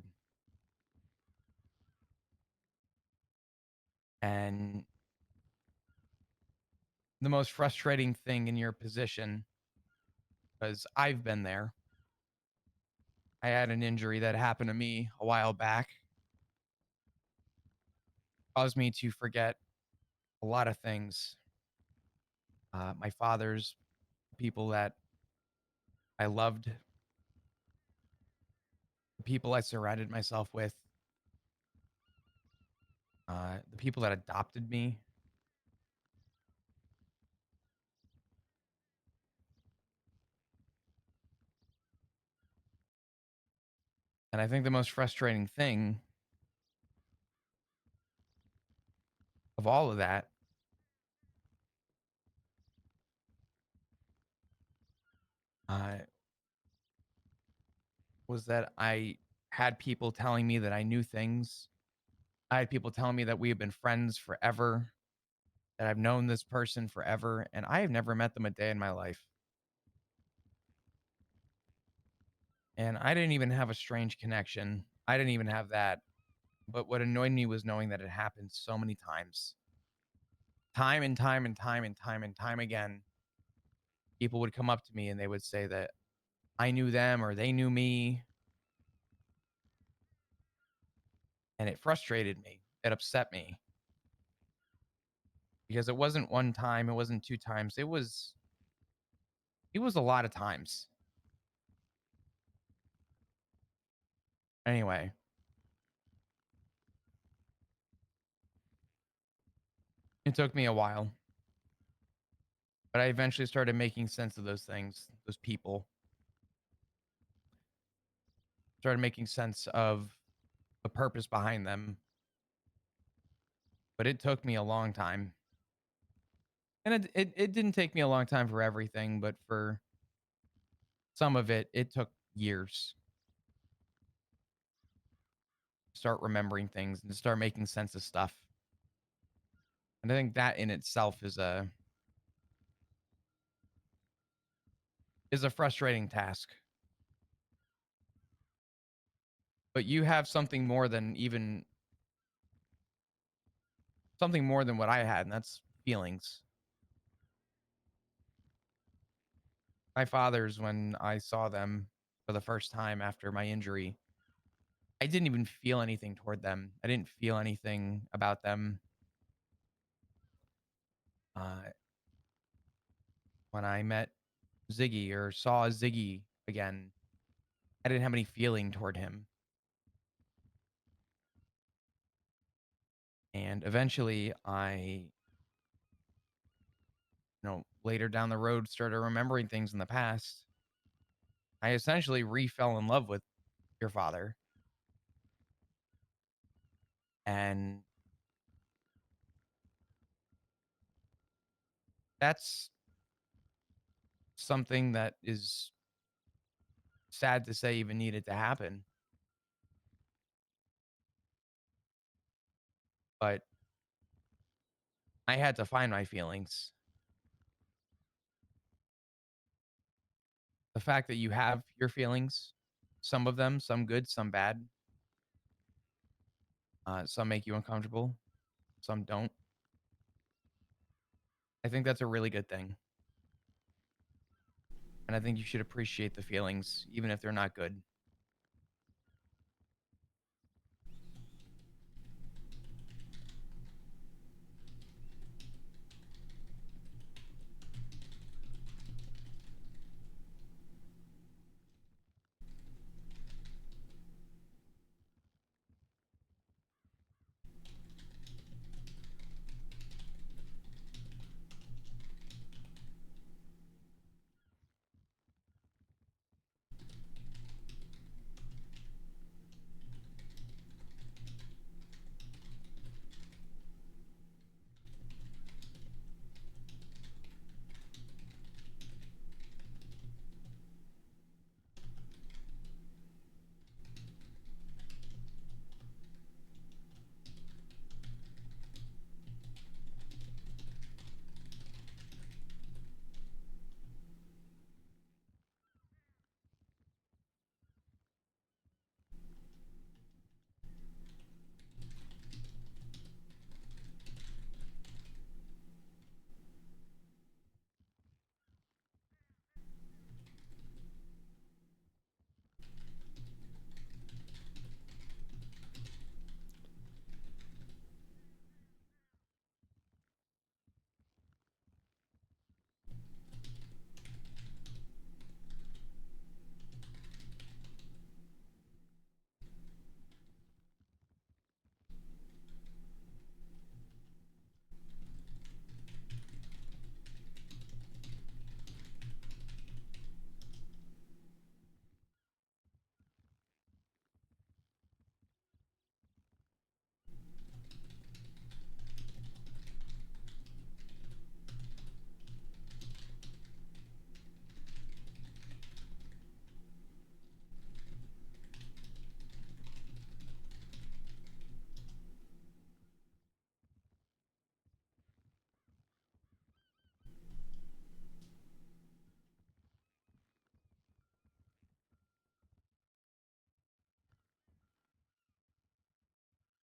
And the most frustrating thing in your position, because I've been there, I had an injury that happened to me a while back, caused me to forget a lot of things. My father's people that I loved, the people I surrounded myself with, the people that adopted me. And I think the most frustrating thing of all of that uh, was that I had people telling me that I knew things. I had people telling me that we have been friends forever, that I've known this person forever, and I have never met them a day in my life. And I didn't even have a strange connection. I didn't even have that. But what annoyed me was knowing that it happened so many times. Time and time and time and time and time again, people would come up to me and they would say that I knew them or they knew me. And it frustrated me. It upset me because it wasn't one time, it wasn't two times. It was a lot of times. Anyway, it took me a while, but I eventually started making sense of those things, those people. Started making sense of the purpose behind them, but it took me a long time. And it didn't take me a long time for everything, but for some of it, it took years to start remembering things and to start making sense of stuff. And I think that in itself is a frustrating task. But you have something more than what I had, and that's feelings. My father's, when I saw them for the first time after my injury, I didn't even feel anything toward them. I didn't feel anything about them. Uh, when I met Ziggy or saw Ziggy again, I didn't have any feeling toward him. And eventually later down the road started remembering things in the past. I essentially re-fell in love with your father. And that's something that is sad to say even needed to happen. But I had to find my feelings. The fact that you have your feelings Some of them, some good, some bad. Some make you uncomfortable, some don't. I think that's a really good thing. And I think you should appreciate the feelings, even if they're not good.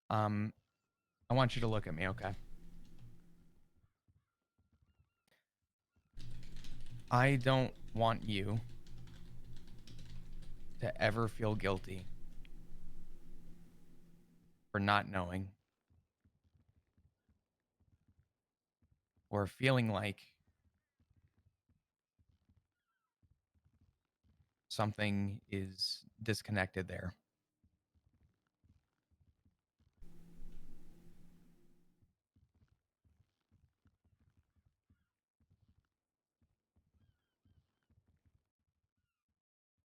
Um, I want you to look at me, okay? I don't want you to ever feel guilty for not knowing or feeling like something is disconnected there.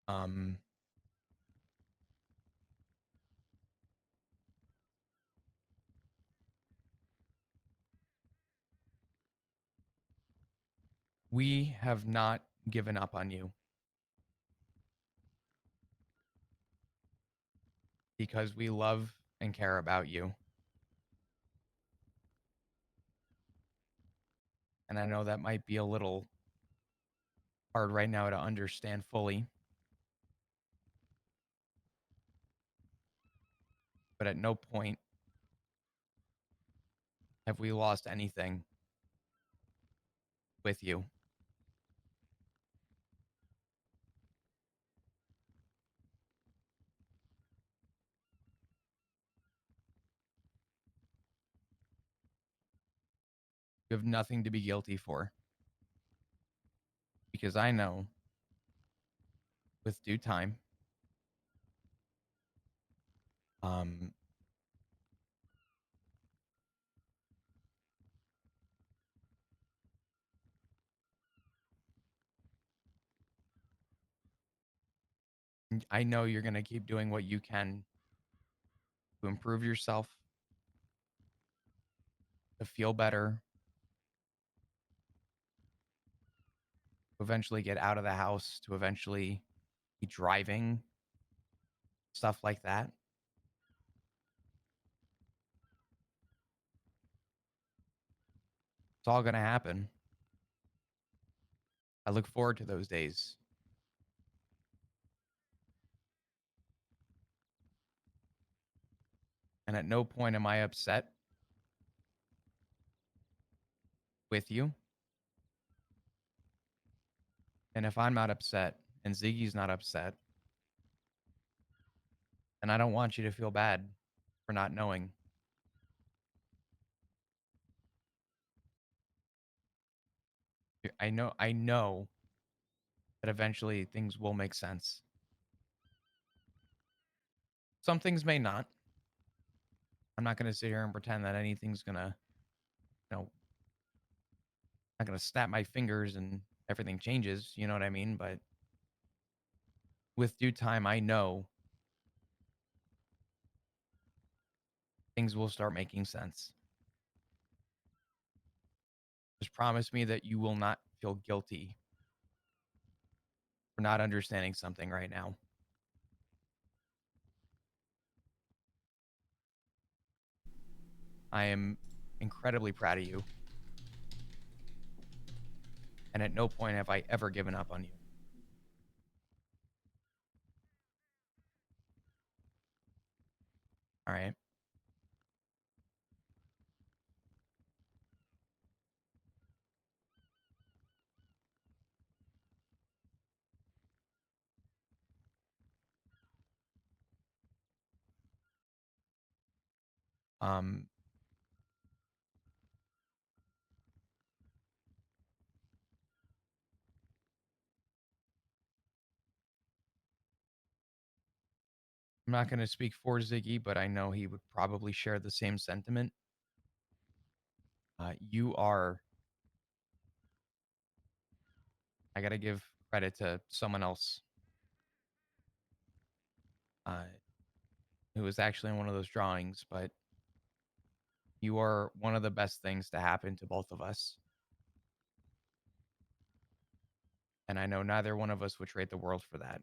Um, we have not given up on you because we love and care about you. And I know that might be a little hard right now to understand fully, but at no point have we lost anything with you. You have nothing to be guilty for because I know with due time, um, I know you're going to keep doing what you can to improve yourself, to feel better, to eventually get out of the house, to eventually be driving, stuff like that. It's all going to happen. I look forward to those days. And at no point am I upset with you. And if I'm not upset and Ziggy's not upset, then I don't want you to feel bad for not knowing. I know that eventually things will make sense. Some things may not. I'm not going to sit here and pretend that anything's going to, not going to snap my fingers and everything changes. You know what I mean? But with due time, I know things will start making sense. Just promise me that you will not feel guilty for not understanding something right now. I am incredibly proud of you. And at no point have I ever given up on you. All right. I'm not going to speak for Ziggy, but I know he would probably share the same sentiment. You are, I got to give credit to someone else uh, who was actually in one of those drawings, but you are one of the best things to happen to both of us. And I know neither one of us would trade the world for that.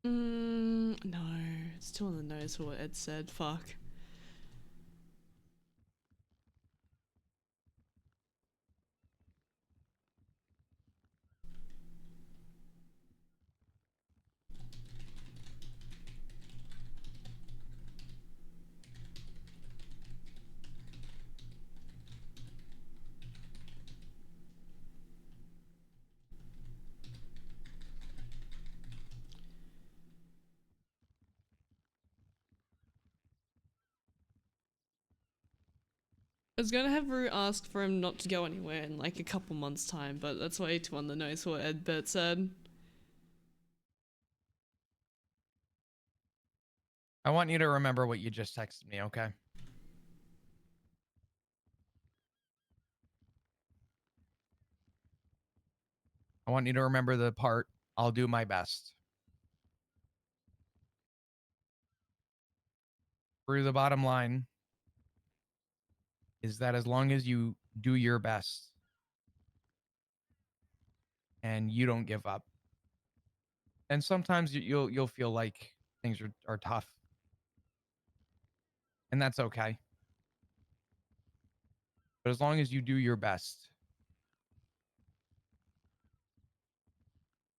No, it's too on the nose for what Ed said. Fuck. I was gonna have Rue ask for him not to go anywhere in like a couple months' time, but that's way too on the nose for what Ed Bert said. I want you to remember what you just texted me, okay? I want you to remember the part, I'll do my best. Through the bottom line is that as long as you do your best and you don't give up, and sometimes you'll feel like things are tough, and that's okay. But as long as you do your best,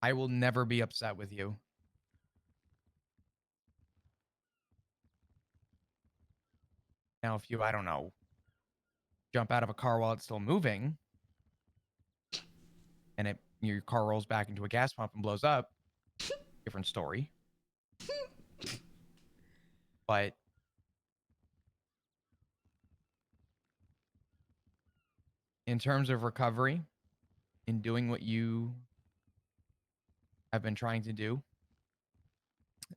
I will never be upset with you. Now, if you, I don't know, jump out of a car while it's still moving and your car rolls back into a gas pump and blows up, different story. But in terms of recovery, in doing what you have been trying to do,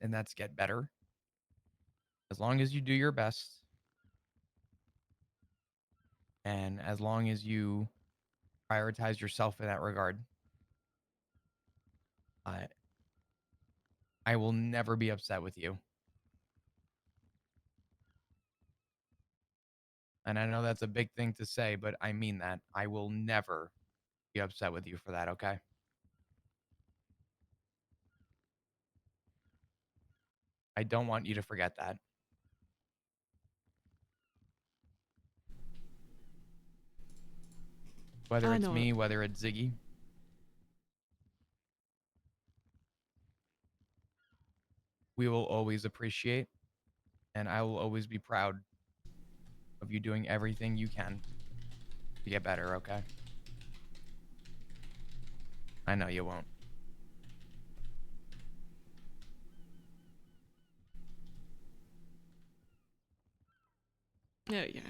and that's get better, as long as you do your best, and as long as you prioritize yourself in that regard, I I will never be upset with you. And I know that's a big thing to say, but I mean that. I will never be upset with you for that, okay? I don't want you to forget that. Whether I it's know. me, whether it's Ziggy, we will always appreciate and I will always be proud of you doing everything you can to get better, okay? I know you won't. Yeah, yeah.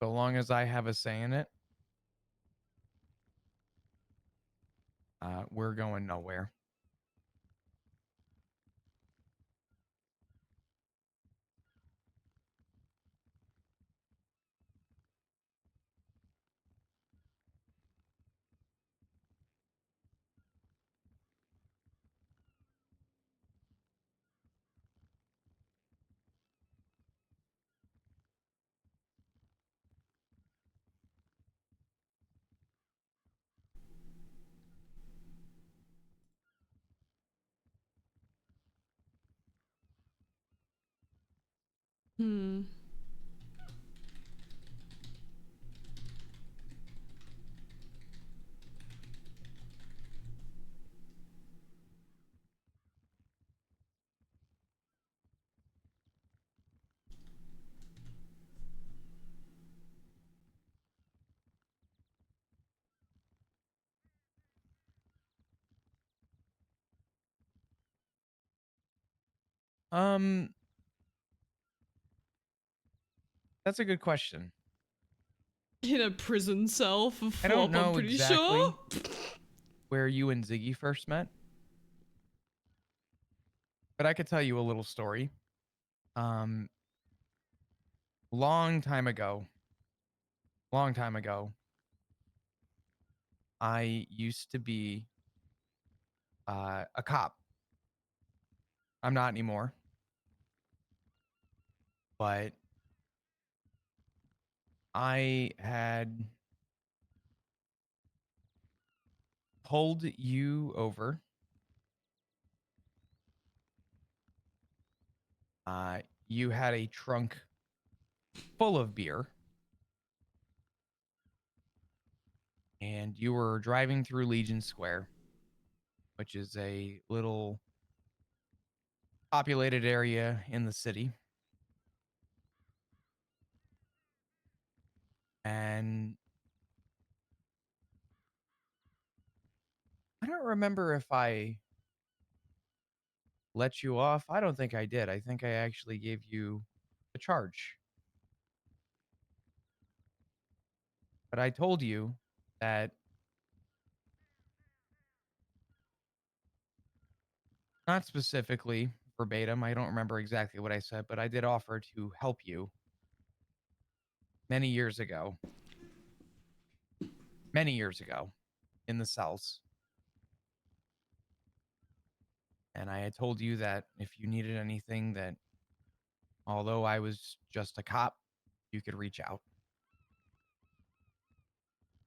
So long as I have a say in it, we're going nowhere. Hmm. Um, that's a good question. In a prison cell for I don't flop, I'm know pretty sure. exactly where you and Ziggy first met, but I could tell you a little story. Um, long time ago, long time ago, I used to be a cop. I'm not anymore, but I had pulled you over. You had a trunk full of beer, and you were driving through Legion Square, which is a little populated area in the city. And I don't remember if I let you off. I don't think I did. I think I actually gave you a charge. But I told you that, not specifically verbatim, I don't remember exactly what I said, but I did offer to help you many years ago in the cells. And I had told you that if you needed anything, that although I was just a cop, you could reach out.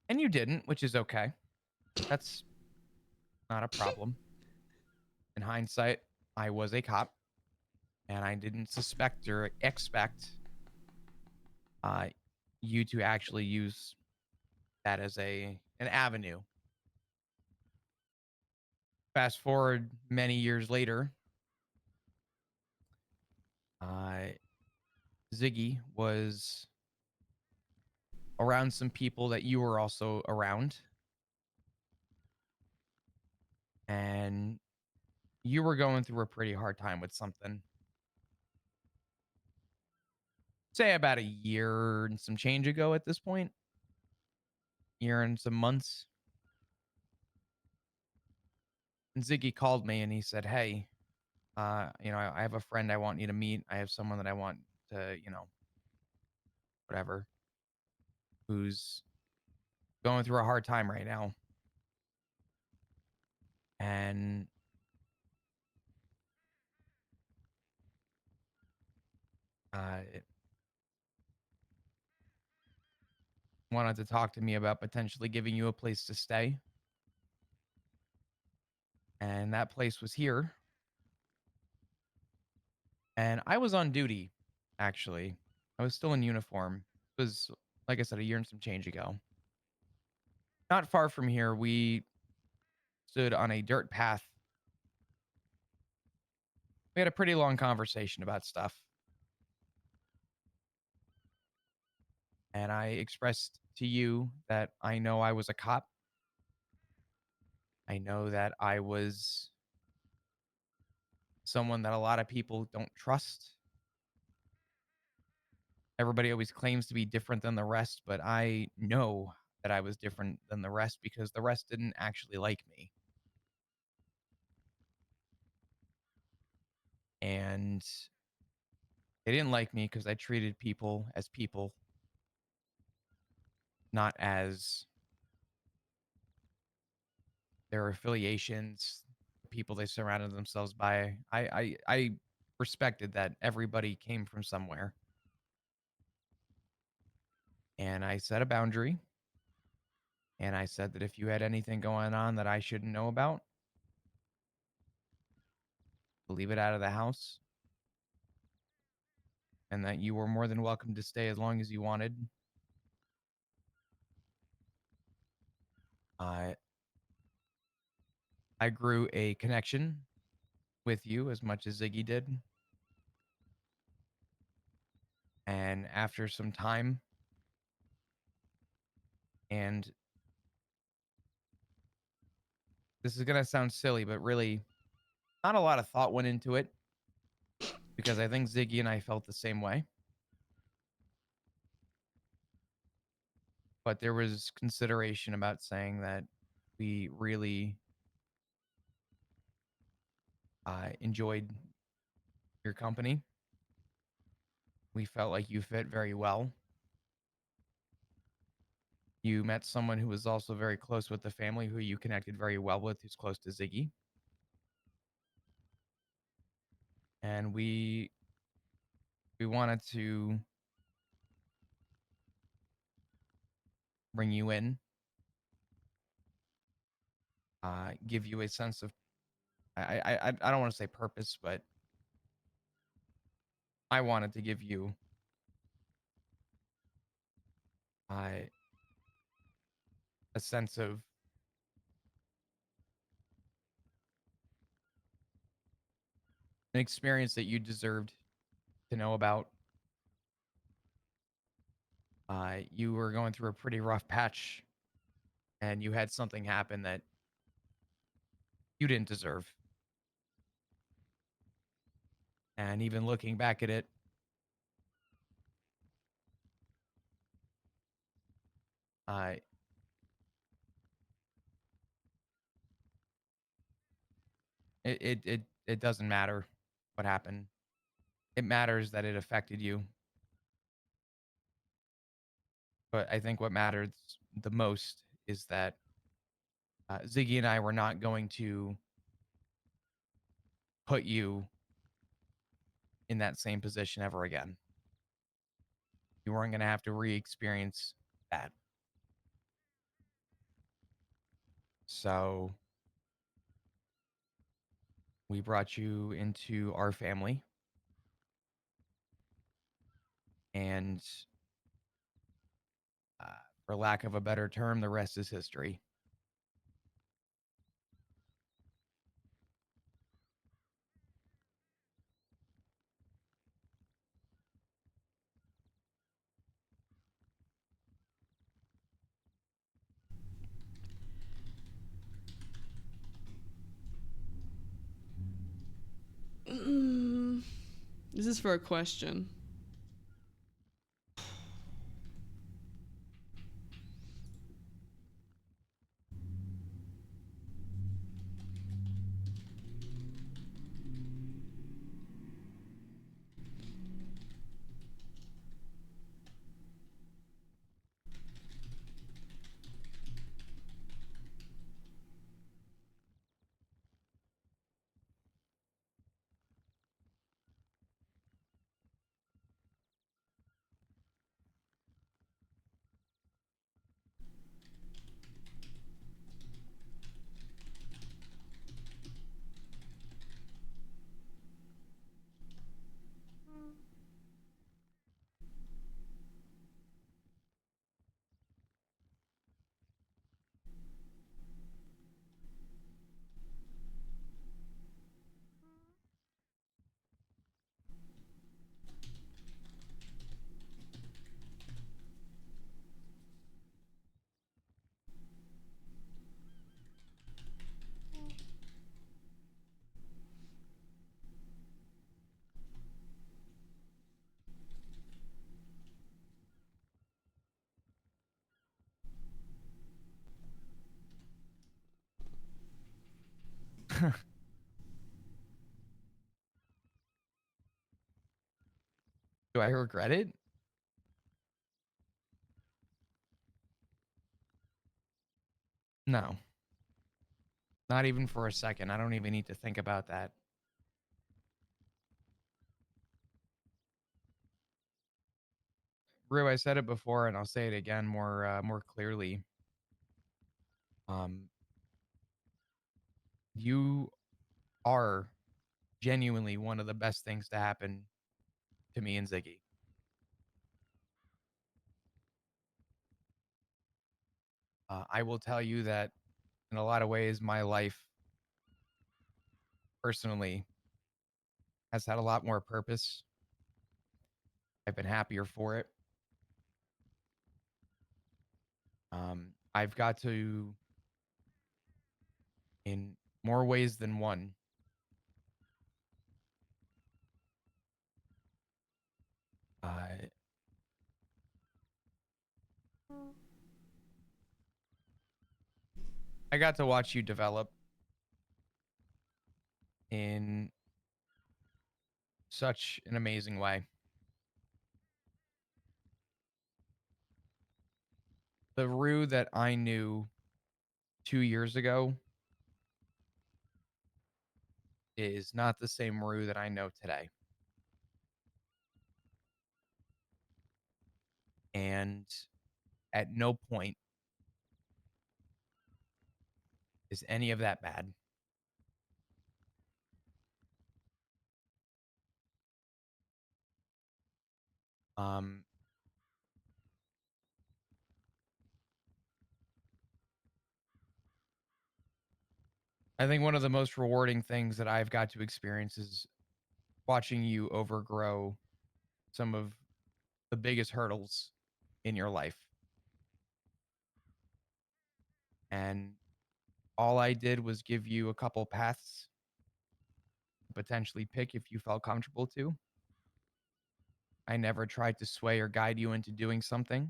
And you didn't, which is okay. That's not a problem. In hindsight, I was a cop and I didn't suspect or expect uh, you to actually use that as an avenue. Fast forward many years later, uh, Ziggy was around some people that you were also around, and you were going through a pretty hard time with something. Say about a year and some change ago at this point, year and some months. And Ziggy called me and he said, "Hey, I have a friend I want you to meet. I have someone that I want to, whatever, who's going through a hard time right now. And uh, wanted to talk to me about potentially giving you a place to stay. And that place was here. And I was on duty, actually. I was still in uniform. It was, like I said, a year and some change ago. Not far from here, we stood on a dirt path. We had a pretty long conversation about stuff. And I expressed to you that I know I was a cop. I know that I was someone that a lot of people don't trust. Everybody always claims to be different than the rest, but I know that I was different than the rest because the rest didn't actually like me. And they didn't like me because I treated people, not as their affiliations, the people they surrounded themselves by. I respected that everybody came from somewhere. And I set a boundary. And I said that if you had anything going on that I shouldn't know about, leave it out of the house. And that you were more than welcome to stay as long as you wanted. Uh, I grew a connection with you as much as Ziggy did. And after some time, and this is going to sound silly, but really not a lot of thought went into it because I think Ziggy and I felt the same way. But there was consideration about saying that we really enjoyed your company. We felt like you fit very well. You met someone who was also very close with the family, who you connected very well with, who's close to Ziggy. And we wanted to bring you in, give you a sense of I don't want to say purpose, but I wanted to give you uh, a sense of an experience that you deserved to know about. You were going through a pretty rough patch, and you had something happen that you didn't deserve. And even looking back at it, uh, it doesn't matter what happened. It matters that it affected you. But I think what matters the most is that Ziggy and I were not going to put you in that same position ever again. You weren't going to have to re-experience that. So we brought you into our family, and uh, for lack of a better term, the rest is history. This is for a question. Do I regret it? No, not even for a second. I don't even need to think about that. Rue, I said it before, and I'll say it again more clearly. Um, you are genuinely one of the best things to happen to me and Ziggy. I will tell you that in a lot of ways, my life personally has had a lot more purpose. I've been happier for it. I've got to, in more ways than one, uh, I got to watch you develop in such an amazing way. The Rue that I knew 2 years ago is not the same Rue that I know today. And at no point is any of that bad. Um, I think one of the most rewarding things that I've got to experience is watching you overgrow some of the biggest hurdles in your life. And all I did was give you a couple paths to potentially pick if you felt comfortable to. I never tried to sway or guide you into doing something.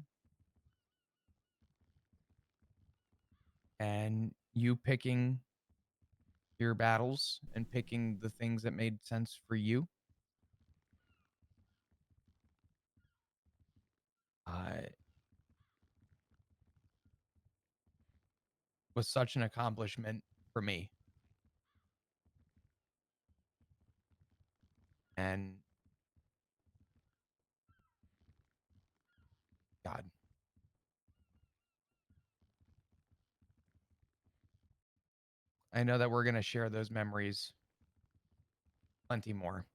And you picking your battles and picking the things that made sense for you uh, was such an accomplishment for me. And I know that we're gonna share those memories plenty more.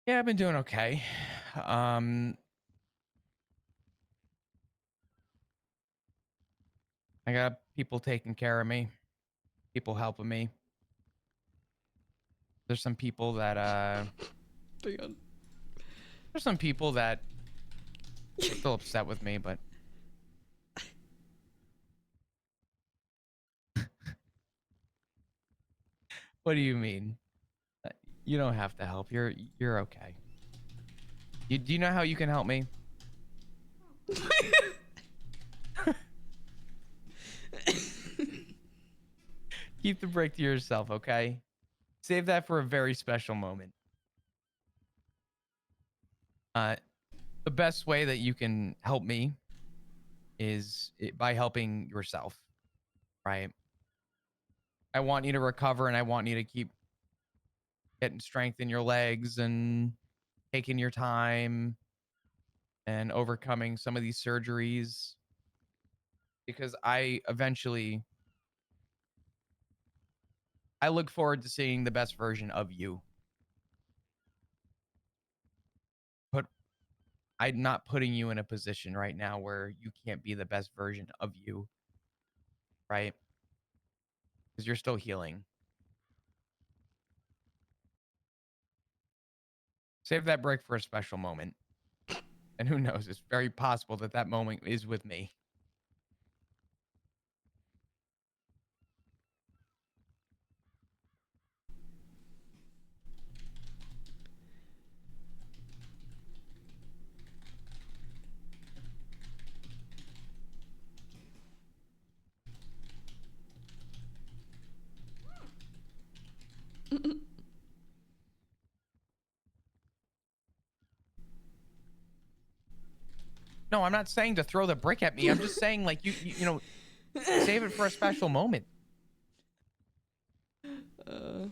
Yeah, I've been doing okay. I got people taking care of me, people helping me. There's some people that Hang there's some people that are still upset with me, but what do you mean? Uh, You don't have to help. You're okay. Do you know how you can help me? Keep the break to yourself, okay? Save that for a very special moment. Uh, the best way that you can help me is by helping yourself, right? I want you to recover and I want you to keep getting strength in your legs and taking your time and overcoming some of these surgeries because I look forward to seeing the best version of you. But I'm not putting you in a position right now where you can't be the best version of you, right? Because you're still healing. Save that break for a special moment. And who knows, it's very possible that that moment is with me. No, I'm not saying to throw the brick at me. I'm just saying, like, save it for a special moment. Uh,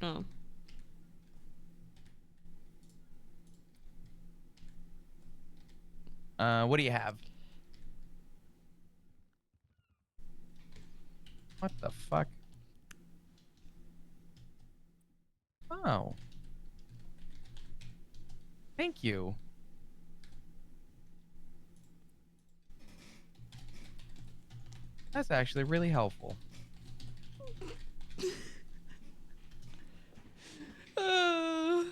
oh. What do you have? What the fuck? Oh, thank you. That's actually really helpful. Uh,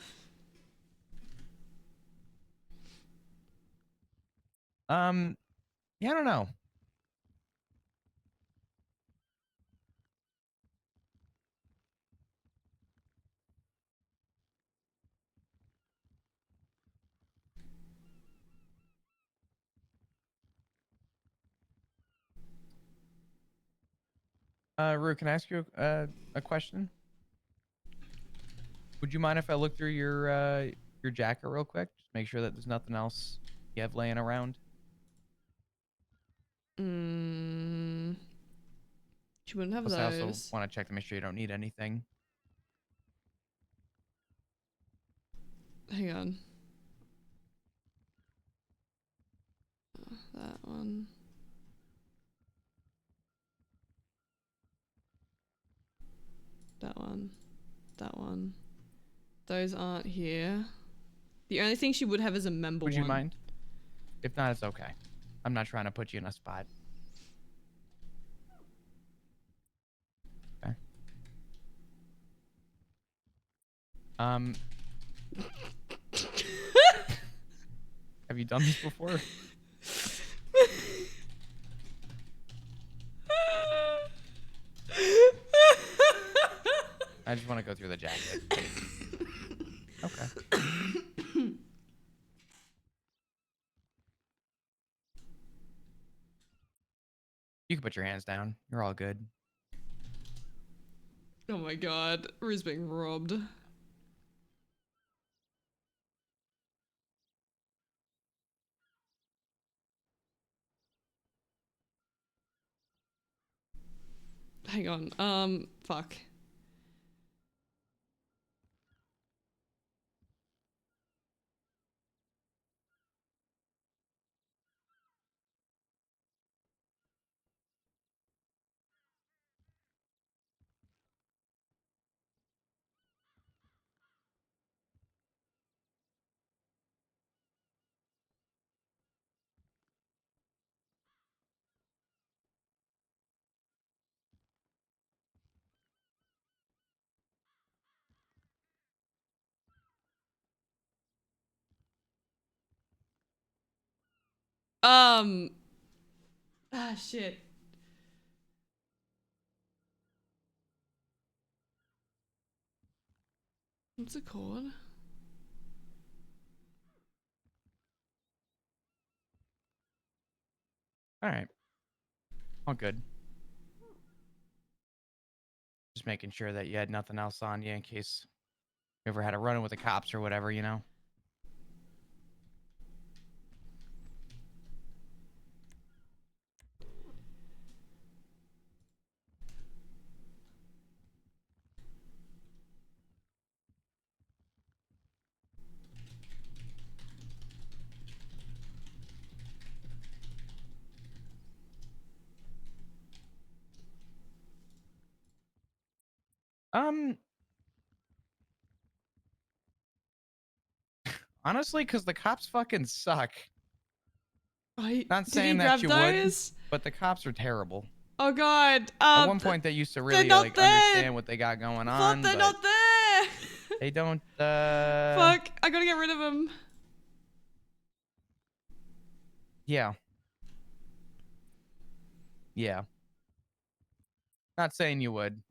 Yeah, I don't know. Rue, can I ask you a question? Would you mind if I look through your jacket real quick? Just make sure that there's nothing else you have laying around. mm, She wouldn't have Plus, I also those. want to check to make sure you don't need anything. Hang on. That one. That one. That one. Those aren't here. The only thing she would have is a member Would one. you mind? If not, it's okay. I'm not trying to put you in a spot. Okay. Have you done this before? I just want to go through the jacket. Okay. You can put your hands down. You're all good. Oh my god. Rue's being robbed. Hang on. Fuck. Ah, shit. What's it called? All right. All good. Just making sure that you had nothing else on you in case you ever had a run-in with the cops or whatever, you know? Honestly, because the cops fucking suck. Not Did he saying that grab you would, those? but the cops are terrible. Oh god. At one point, they used to they're really not like there. understand what they got going Fuck, on, they're but not there. they don't. Fuck, I gotta get rid of him. Yeah. Yeah. Not saying you would.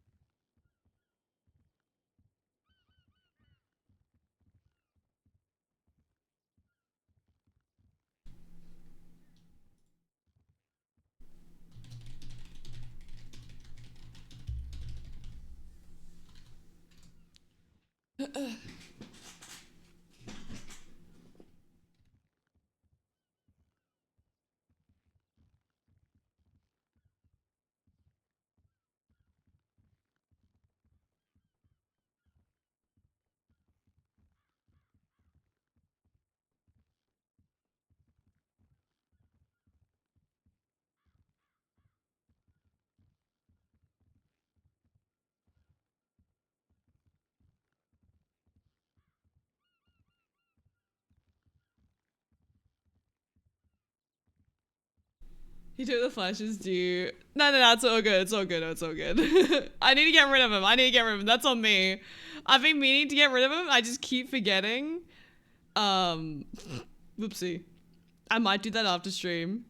He took the flashes, dude. No, it's all good. It's all good. It's all good. I need to get rid of him. I need to get rid of him. That's on me. I've been meaning to get rid of him. I just keep forgetting. Whoopsie. I might do that after stream.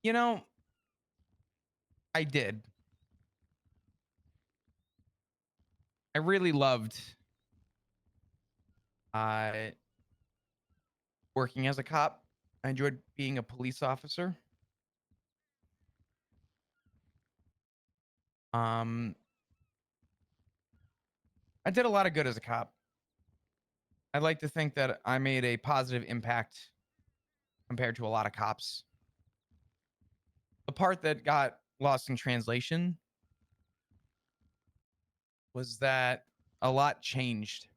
You know, I did. I really loved working as a cop. I enjoyed being a police officer. I did a lot of good as a cop. I'd like to think that I made a positive impact compared to a lot of cops. The part that got lost in translation was that a lot changed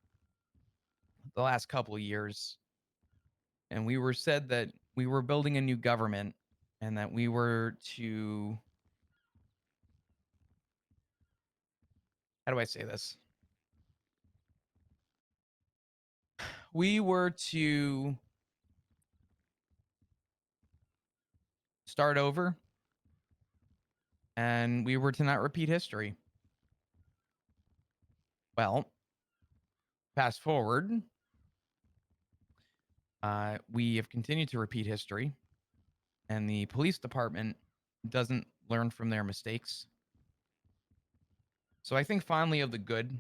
the last couple of years. And we were said that we were building a new government and that we were to, how do I say this? We were to start over and we were to not repeat history. Well, fast forward, we have continued to repeat history, and the police department doesn't learn from their mistakes. So I think fondly of the good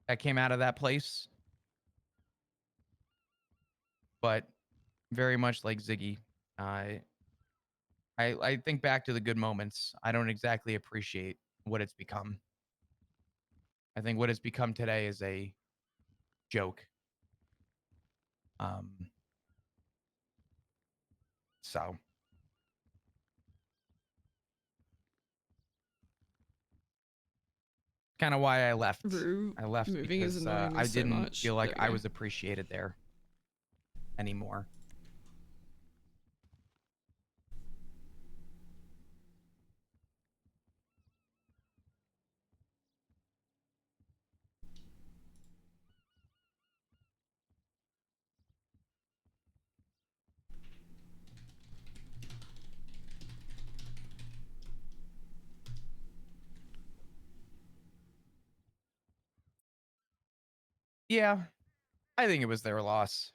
that came out of that place, but very much like Ziggy, I I think back to the good moments. I don't exactly appreciate what it's become. I think what it's become today is a joke. Um, so kind of why I left. Rue I left moving is because annoying me I so didn't much. feel There like we I go. was appreciated there anymore. Yeah, I think it was their loss.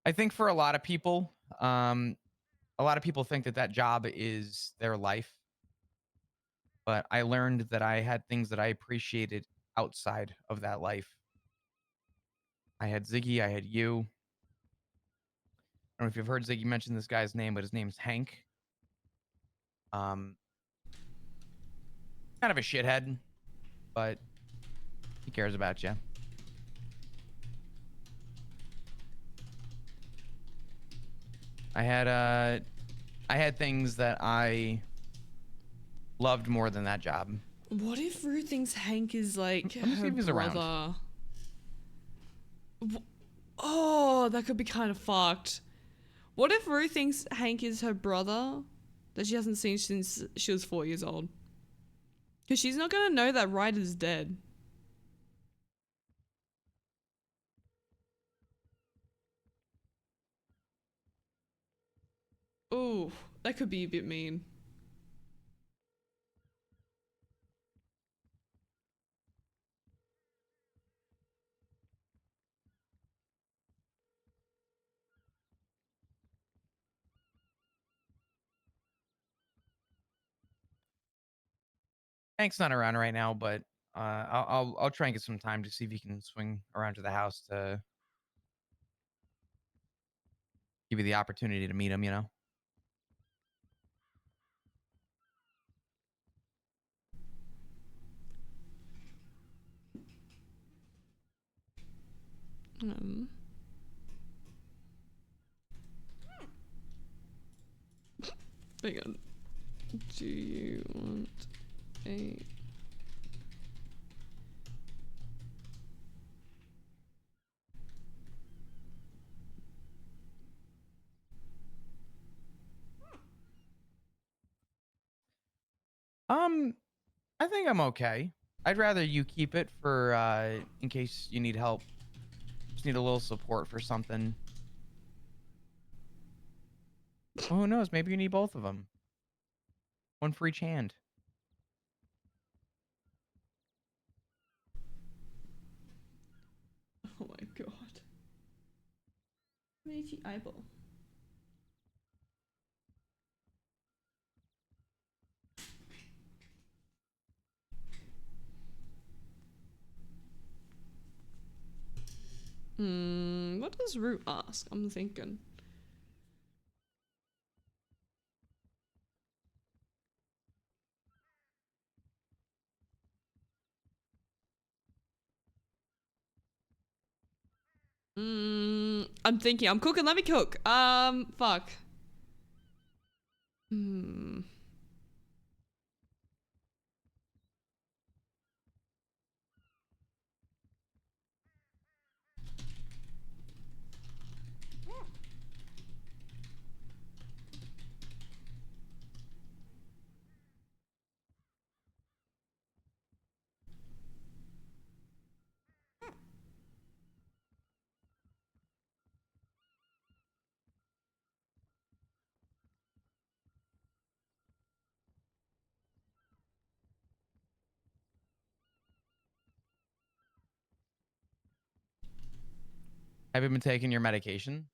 I think for a lot of people think that that job is their life, but I learned that I had things that I appreciated outside of that life. I had Ziggy, I had you. I don't know if you've heard Ziggy mention this guy's name, but his name's Hank. Um, kind of a shithead, but he cares about you. I had I had things that I loved more than that job. What if Rue thinks Hank is like Let me see her if he's around. brother? Oh, that could be kind of fucked. What if Rue thinks Hank is her brother that she hasn't seen since she was 4 years old? Because she's not gonna know that Ryder's dead. Ooh, that could be a bit mean. Hank's not around right now, but I'll try and get some time to see if he can swing around to the house to give you the opportunity to meet him. You know. Um, hang on. Do you want a... I think I'm okay. I'd rather you keep it for in case you need help. Just need a little support for something. Well, who knows? Maybe you need both of them. One for each hand. Oh my god. Meiji eyeball. What does Rue ask? I'm thinking. I'm thinking. I'm cooking. Let me cook. Fuck. Hmm. Have you been taking your medication?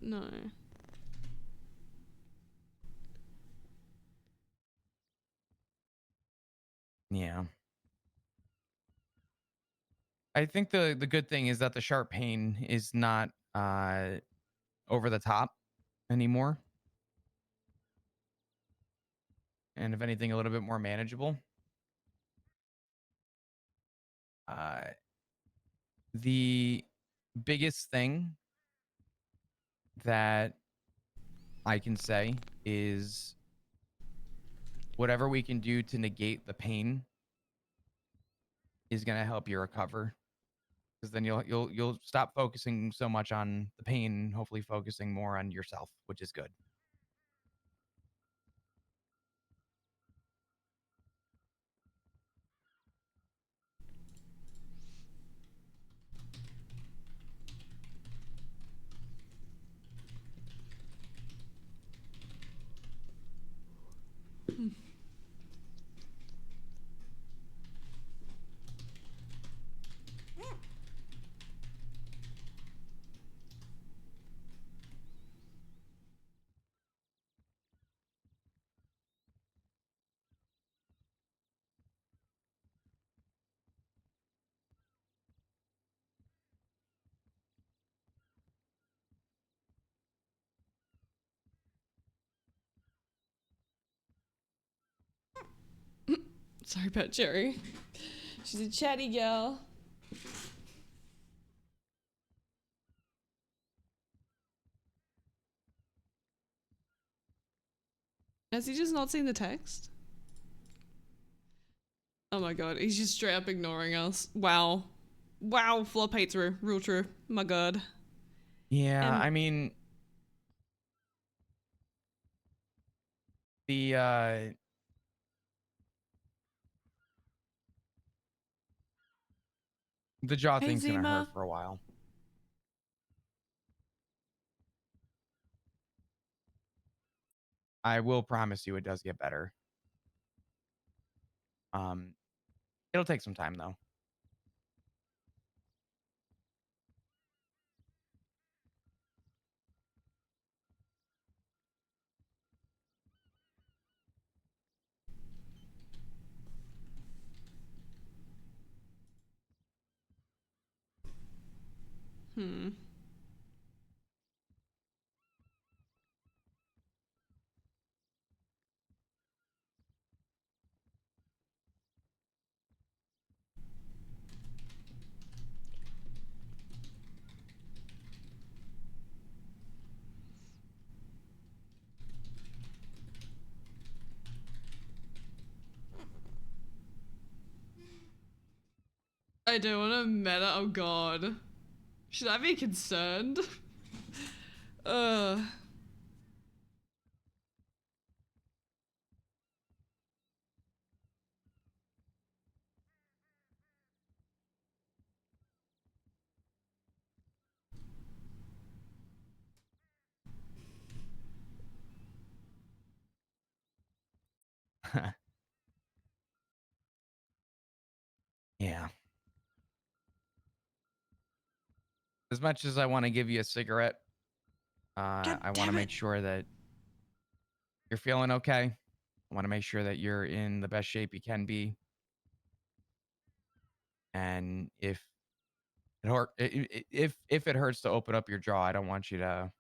No. Yeah. I think the good thing is that the sharp pain is not over the top anymore, and if anything, a little bit more manageable. Uh, the biggest thing that I can say is whatever we can do to negate the pain is going to help you recover, because then you'll stop focusing so much on the pain, hopefully focusing more on yourself, which is good. Sorry about Cherry. She's a chatty gal. Has he just not seen the text? Oh my god, he's just straight up ignoring us. Wow. Wow, flop hates her. Real true. My god. Yeah, And I mean, the the jaw hey thing's gonna hurt Zima. for a while. I will promise you it does get better. Um, it'll take some time though. Hmm. I don't want to meta. Oh god. Should I be concerned? uh. Yeah. As much as I want to give you a cigarette, God I want to damn it. make sure that you're feeling okay. I want to make sure that you're in the best shape you can be. And if it hurt, if it hurts to open up your jaw, I don't want you to.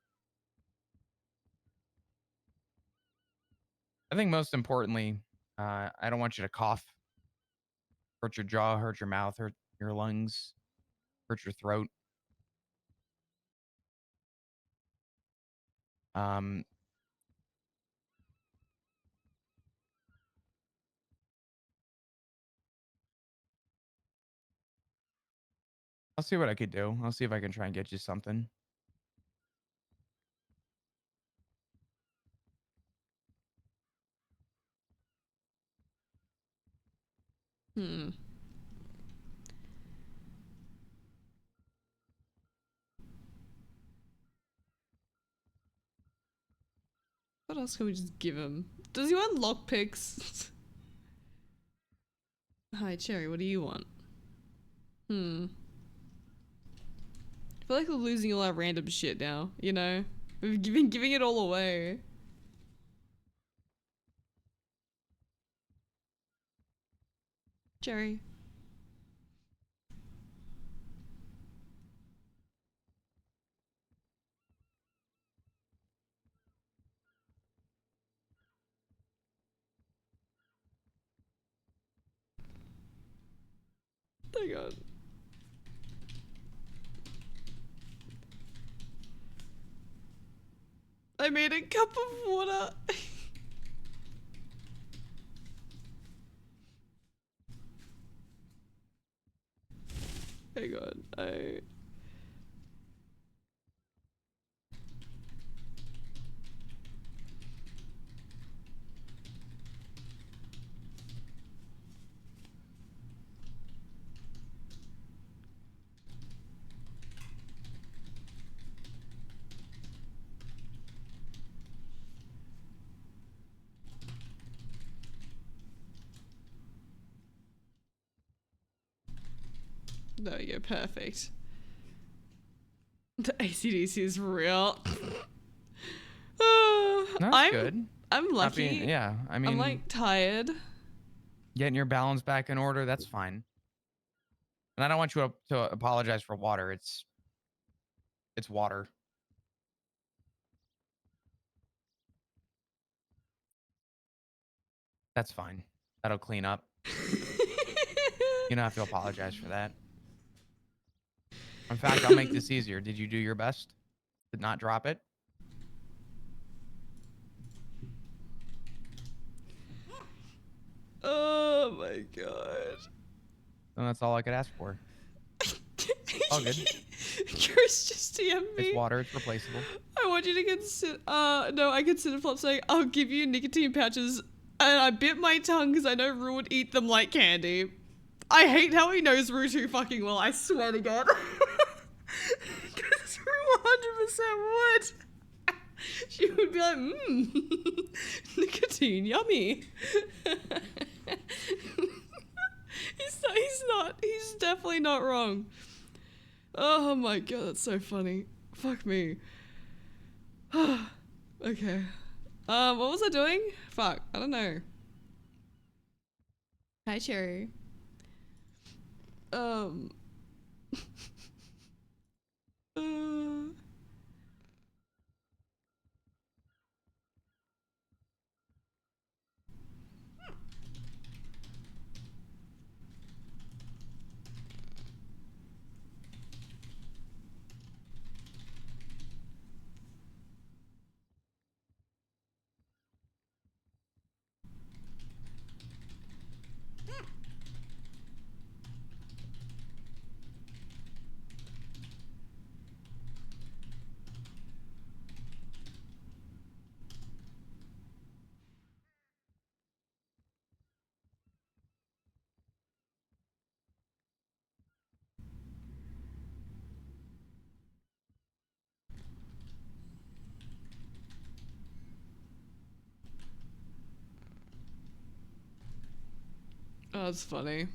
I think most importantly, I don't want you to cough, hurt your jaw, hurt your mouth, hurt your lungs, hurt your throat. Um, I'll see what I could do. I'll see if I can try and get you something. Hmm. What else can we just give him? Does he want lockpicks? Hi, Cherry, what do you want? Hmm. I feel like we're losing all our random shit now, you know? We've been giving it all away. Cherry. Hang on. I made a cup of water. Hang on. There you go, perfect. The ACDC is real. No, that's good. I'm Not being, lucky. yeah. I I'm mean, like tired. getting your balance back in order, that's fine. And I don't want you to apologize for water. It's water. That's fine. That'll clean up. You don't have to apologize for that. In fact, I'll make this easier. Did you do your best to not drop it? Oh my god. Then that's all I could ask for. All good. Chris just DM'd me. It's water. It's replaceable. I want you to consider. No, I consider flop saying I'll give you nicotine pouches, and I bit my tongue because I know Rue would eat them like candy. I hate how he knows Rue too fucking well. I swear to God. Because Rue 100% would. She would be like, nicotine, yummy. He's definitely not wrong. Oh my god, that's so funny. Fuck me. Okay. What was I doing? Fuck, I don't know. Hi, Cherry. Um. uh, Oh, that's funny.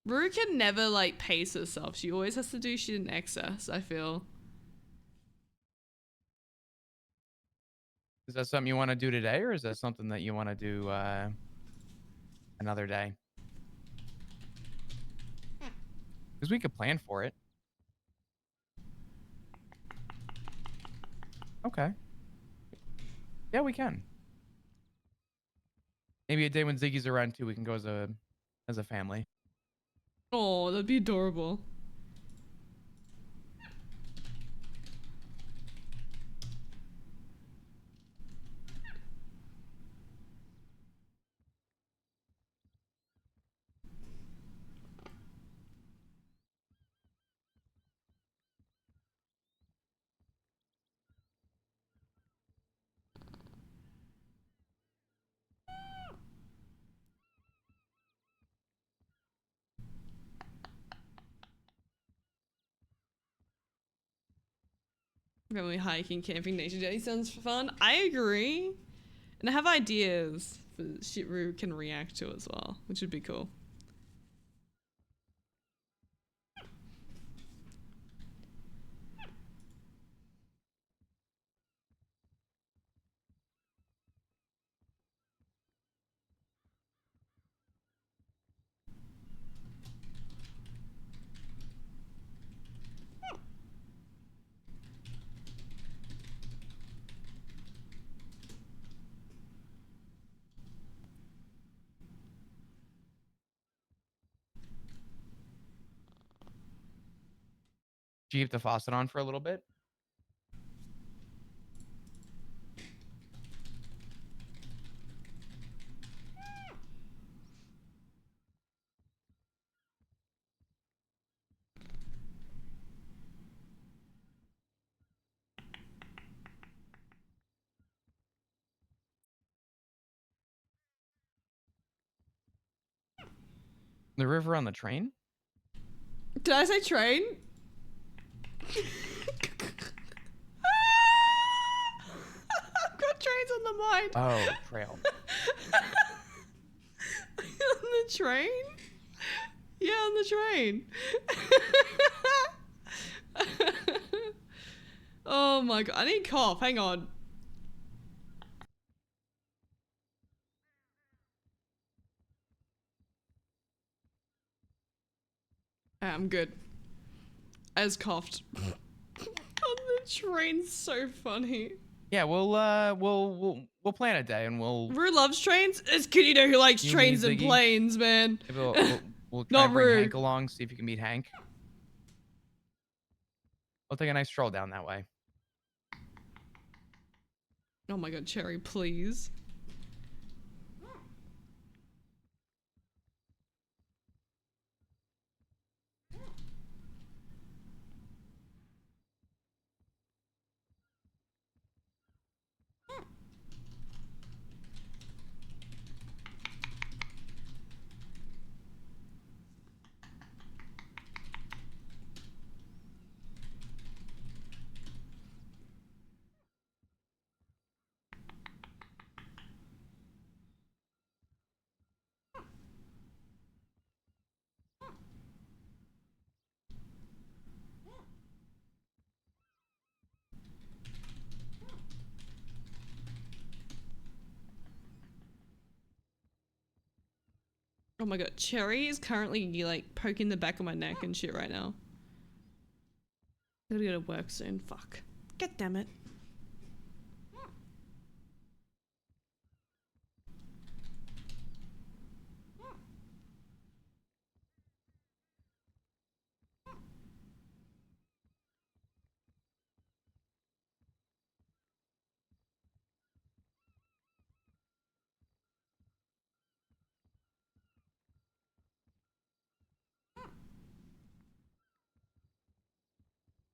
Rue can never like pace herself. She always has to do shit in excess, I feel. Is that something you want to do today, or is that something that you want to do another day? Because we could plan for it. Okay. Yeah, we can. Maybe a day when Ziggy's around too, we can go as a family. Oh, that'd be adorable. Family hiking, camping, nature day sounds fun. I agree. And I have ideas for shit Rue can react to as well, which would be cool. Do you keep the faucet on for a little bit? The river on the train? Did I say train? I've got trains on the mind. Oh, trail. On the train? Yeah, on the train. Oh my god, I need cough. Hang on. I'm good. As coughed. On the train's so funny. Yeah, we'll plan a day and we'll. Rue loves trains. It's Cutieno who likes You, trains me, and Ziggy. planes, man. Maybe we'll try Not and bring Rue. Hank along, see if you can meet Hank. We'll take a nice stroll down that way. Oh my god, Cherry, please. Oh my god, Cherry is currently like poking the back of my neck and shit right now. I gotta go to work soon. Fuck. God damn it.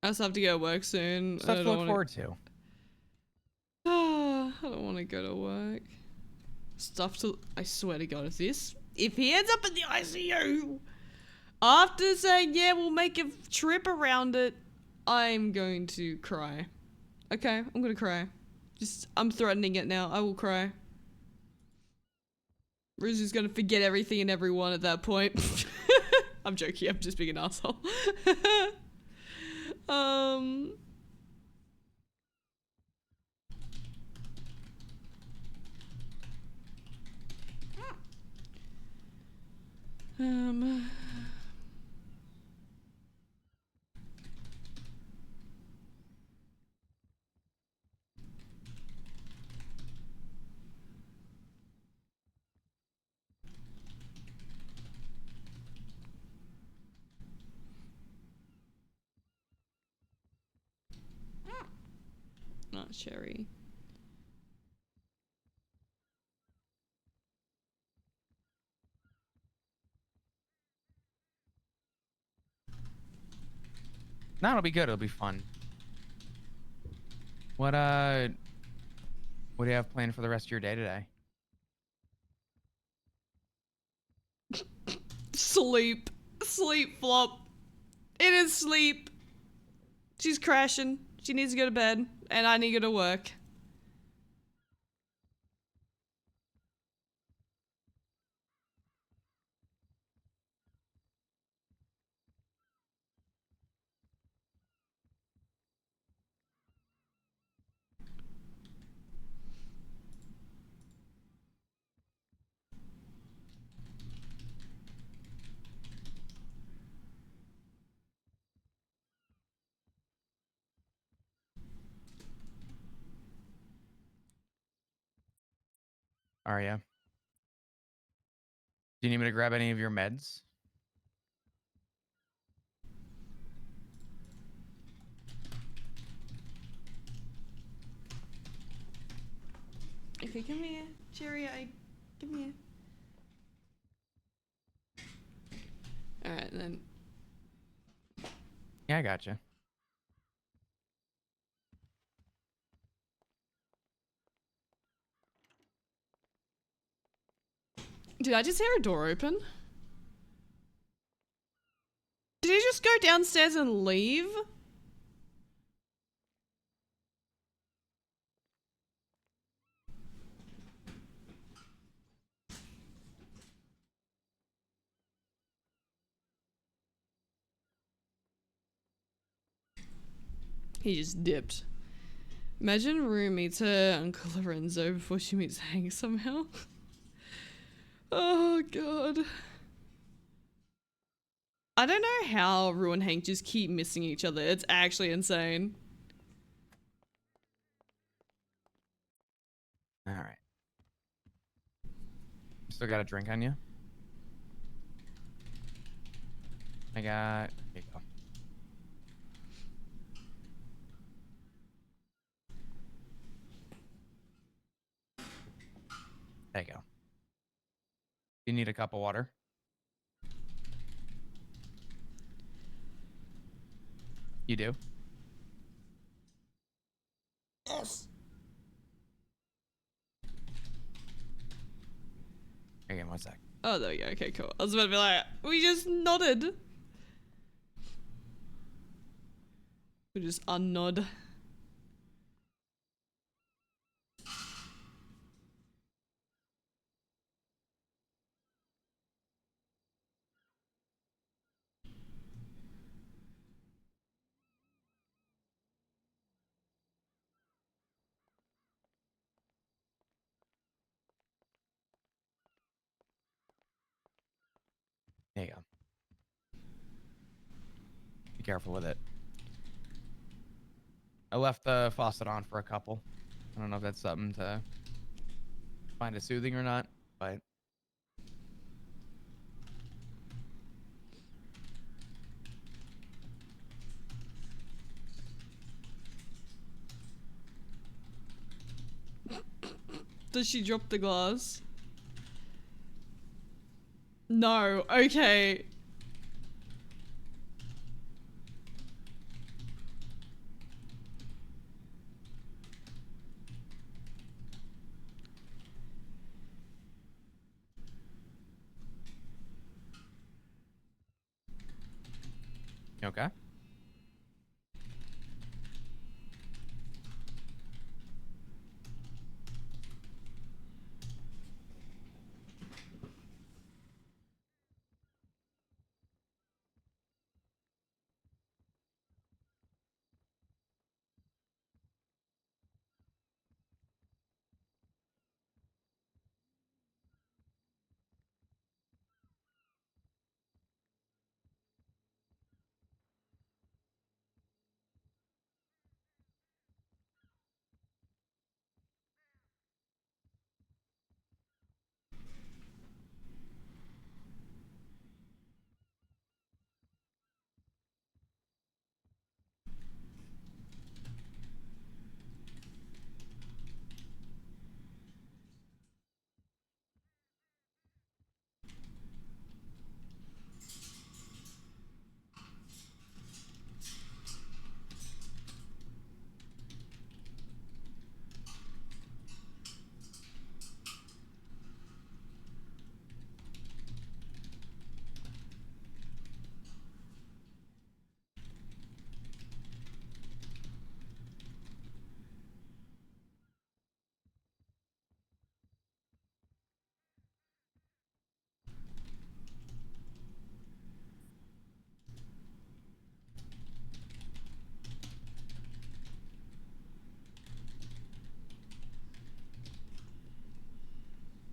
I also have to go to work soon. Stuff to look forward to. I don't want to go to work. Stuff to. I swear to God, if he ends up in the ICU after saying, yeah, we'll make a trip around it, I'm going to cry. Okay, I'm gonna cry. I'm threatening it now. I will cry. Ruzu's gonna forget everything and everyone at that point. I'm joking, I'm just being an asshole. um... Um... Not Sherry. No, it'll be good. It'll be fun. What do you have planned for the rest of your day today? Sleep. Sleep, Flop. It is sleep. She's crashing. She needs to go to bed. And I need to go to work. Arya, do you need me to grab any of your meds? Okay, come here. Cherry, come here. Alright, then. Yeah, I gotcha. Did I just hear a door open? Did he just go downstairs and leave? He just dipped. Imagine Rue meets her Uncle Lorenzo before she meets Hank somehow. Oh god. I don't know how Rue and Hank just keep missing each other. It's actually insane. All right. Still got a drink on you? Here you go. There you go. You need a cup of water? You do? Yes. Again, one sec. Oh, there we go. Okay, cool. I was about to be like, we just nodded. We just unnod. There you go. Be careful with it. I left the faucet on for a couple. I don't know if that's something to find it soothing or not, but Does she drop the glass? No. Okay. you okay?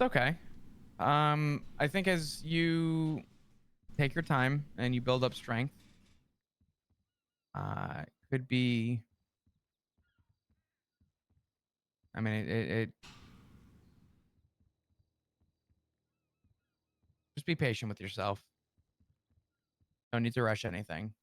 okay. I think as you take your time and you build up strength, could be. I mean, it just be patient with yourself. Don't need to rush anything.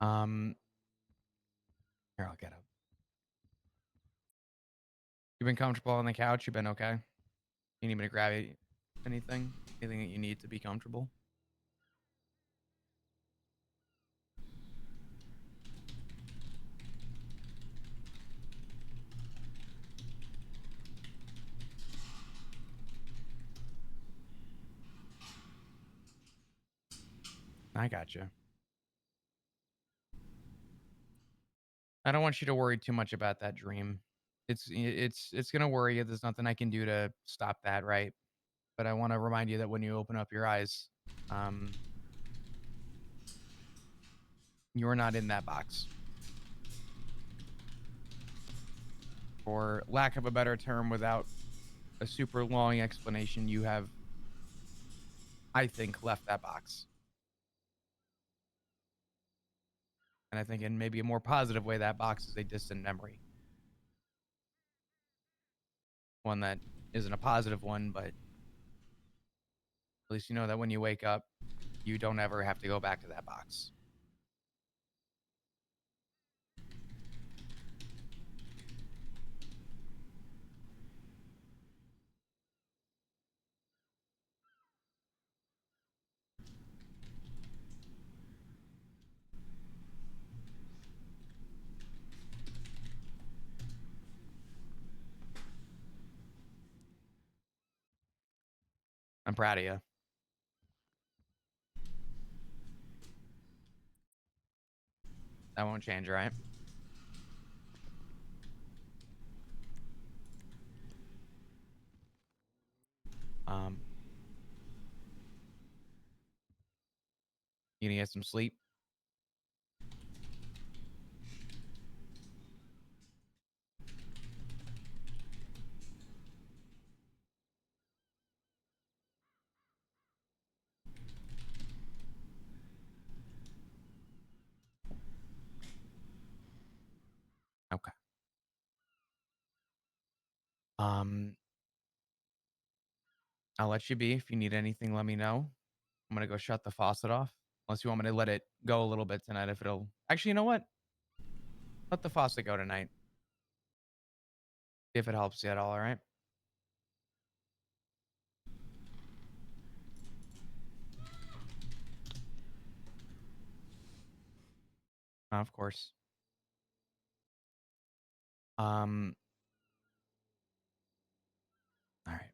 Um, Here, I'll get up. You've been comfortable on the couch. You've been okay. You need me to grab anything? Anything that you need to be comfortable? I got you. I don't want you to worry too much about that dream. It's gonna worry you. There's nothing I can do to stop that, right? But I want to remind you that when you open up your eyes, um, you're not in that box. For lack of a better term, without a super long explanation, you have, I think, left that box. And I think in maybe a more positive way, that box is a distant memory. One that isn't a positive one, but at least you know that when you wake up, you don't ever have to go back to that box. I'm proud of you. That won't change, right? Um, you gonna get some sleep? Okay. Um, I'll let you be. If you need anything, let me know. I'm gonna go shut the faucet off. Unless you want me to let it go a little bit tonight. If it'll actually, you know what? Let the faucet go tonight. If it helps you at all, all right? Of course. Um, all right.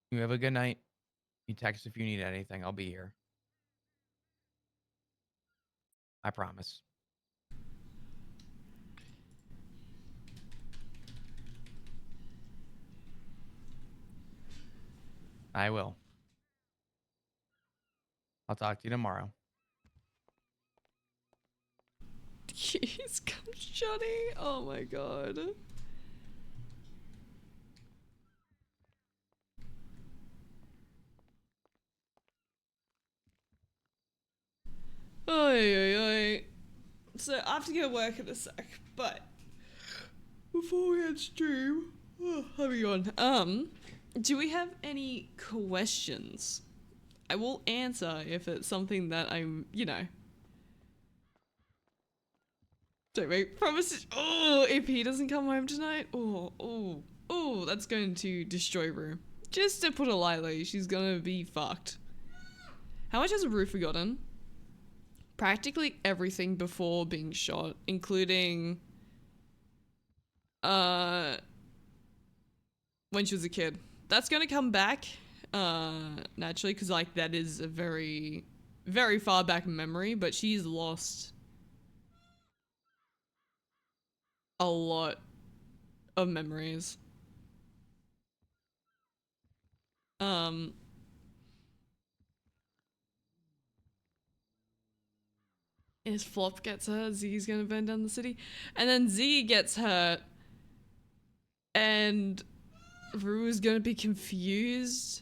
You have a good night. You text if you need anything. I'll be here. I promise. I will. I'll talk to you tomorrow. Jeez, come Johnny. Oh my god. Oi, oi, oi. So I have to go work in a sec, but before we end stream, hang on. Do we have any questions? I will answer if it's something that I'm, you know. Don't make promises. Oh, if he doesn't come home tonight, that's going to destroy Rue. Just to put it lightly, she's gonna be fucked. How much has Rue forgotten? Practically everything before being shot, including when she was a kid. That's gonna come back naturally, because like that is a very, very far back memory, but she's lost a lot of memories. If Flop gets hurt, Z's gonna burn down the city. And then Z gets hurt, and Rue is gonna be confused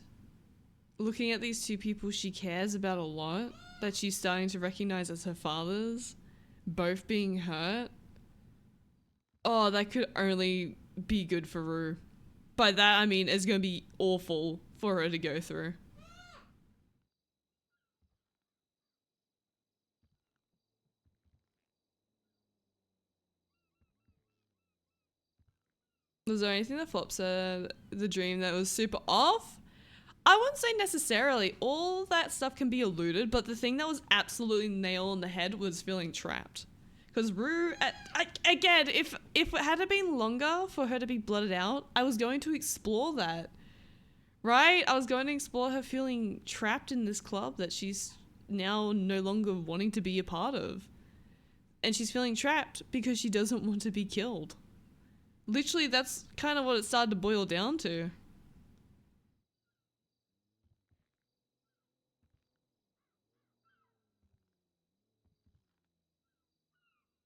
looking at these two people she cares about a lot, that she's starting to recognize as her fathers, both being hurt. Oh, that could only be good for Rue. By that, I mean it's gonna be awful for her to go through. Was there anything that Flop said, the dream, that was super off? I wouldn't say necessarily. All that stuff can be eluded, but the thing that was absolutely nail on the head was feeling trapped. Because Rue, again, if it had been longer for her to be blooded out, I was going to explore that. Right? I was going to explore her feeling trapped in this club that she's now no longer wanting to be a part of. And she's feeling trapped because she doesn't want to be killed. Literally, that's kind of what it started to boil down to.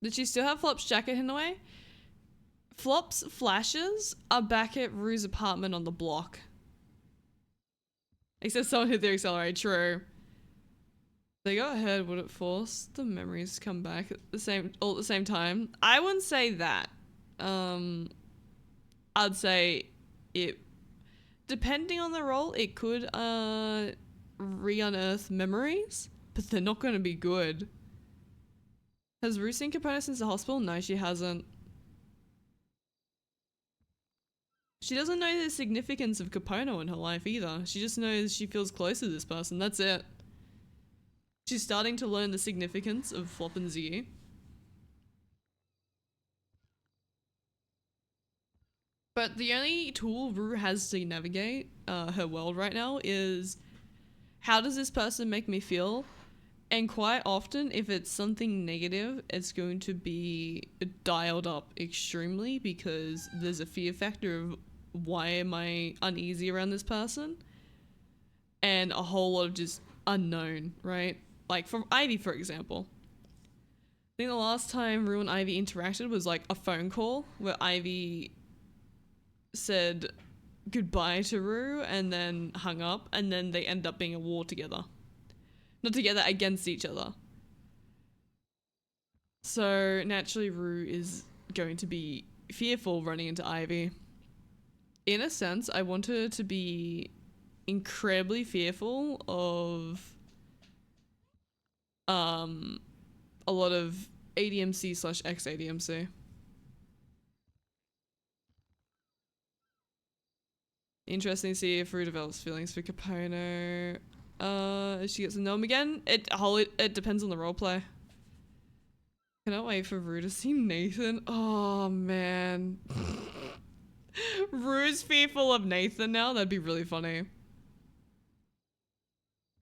Did she still have Flop's jacket hidden away? Flop's flashes are back at Rue's apartment on the block. Except someone hit their accelerator, true. They go ahead, would it force the memories to come back all at the same time? I wouldn't say that. I'd say it, depending on the role, it could re-unearth memories, but they're not going to be good. Has Rue seen Cutieno since the hospital? No, she hasn't. She doesn't know the significance of Cutieno in her life either. She just knows she feels close to this person. That's it. She's starting to learn the significance of Flop and Z. But the only tool Rue has to navigate her world right now is, how does this person make me feel? And quite often, if it's something negative, it's going to be dialed up extremely because there's a fear factor of, why am I uneasy around this person? And a whole lot of just unknown, right? Like from Ivy, for example. I think the last time Rue and Ivy interacted was like a phone call where Ivy said goodbye to Rue and then hung up, and then they end up being at war together. Not together, against each other. So naturally Rue is going to be fearful running into Ivy. In a sense, I want her to be incredibly fearful of a lot of ADMC / ex-ADMC. Interesting to see if Rue develops feelings for Cutieno. She gets to know him again. It depends on the roleplay. Cannot wait for Rue to see Nathan. Oh man. Rue's fearful of Nathan now. That'd be really funny.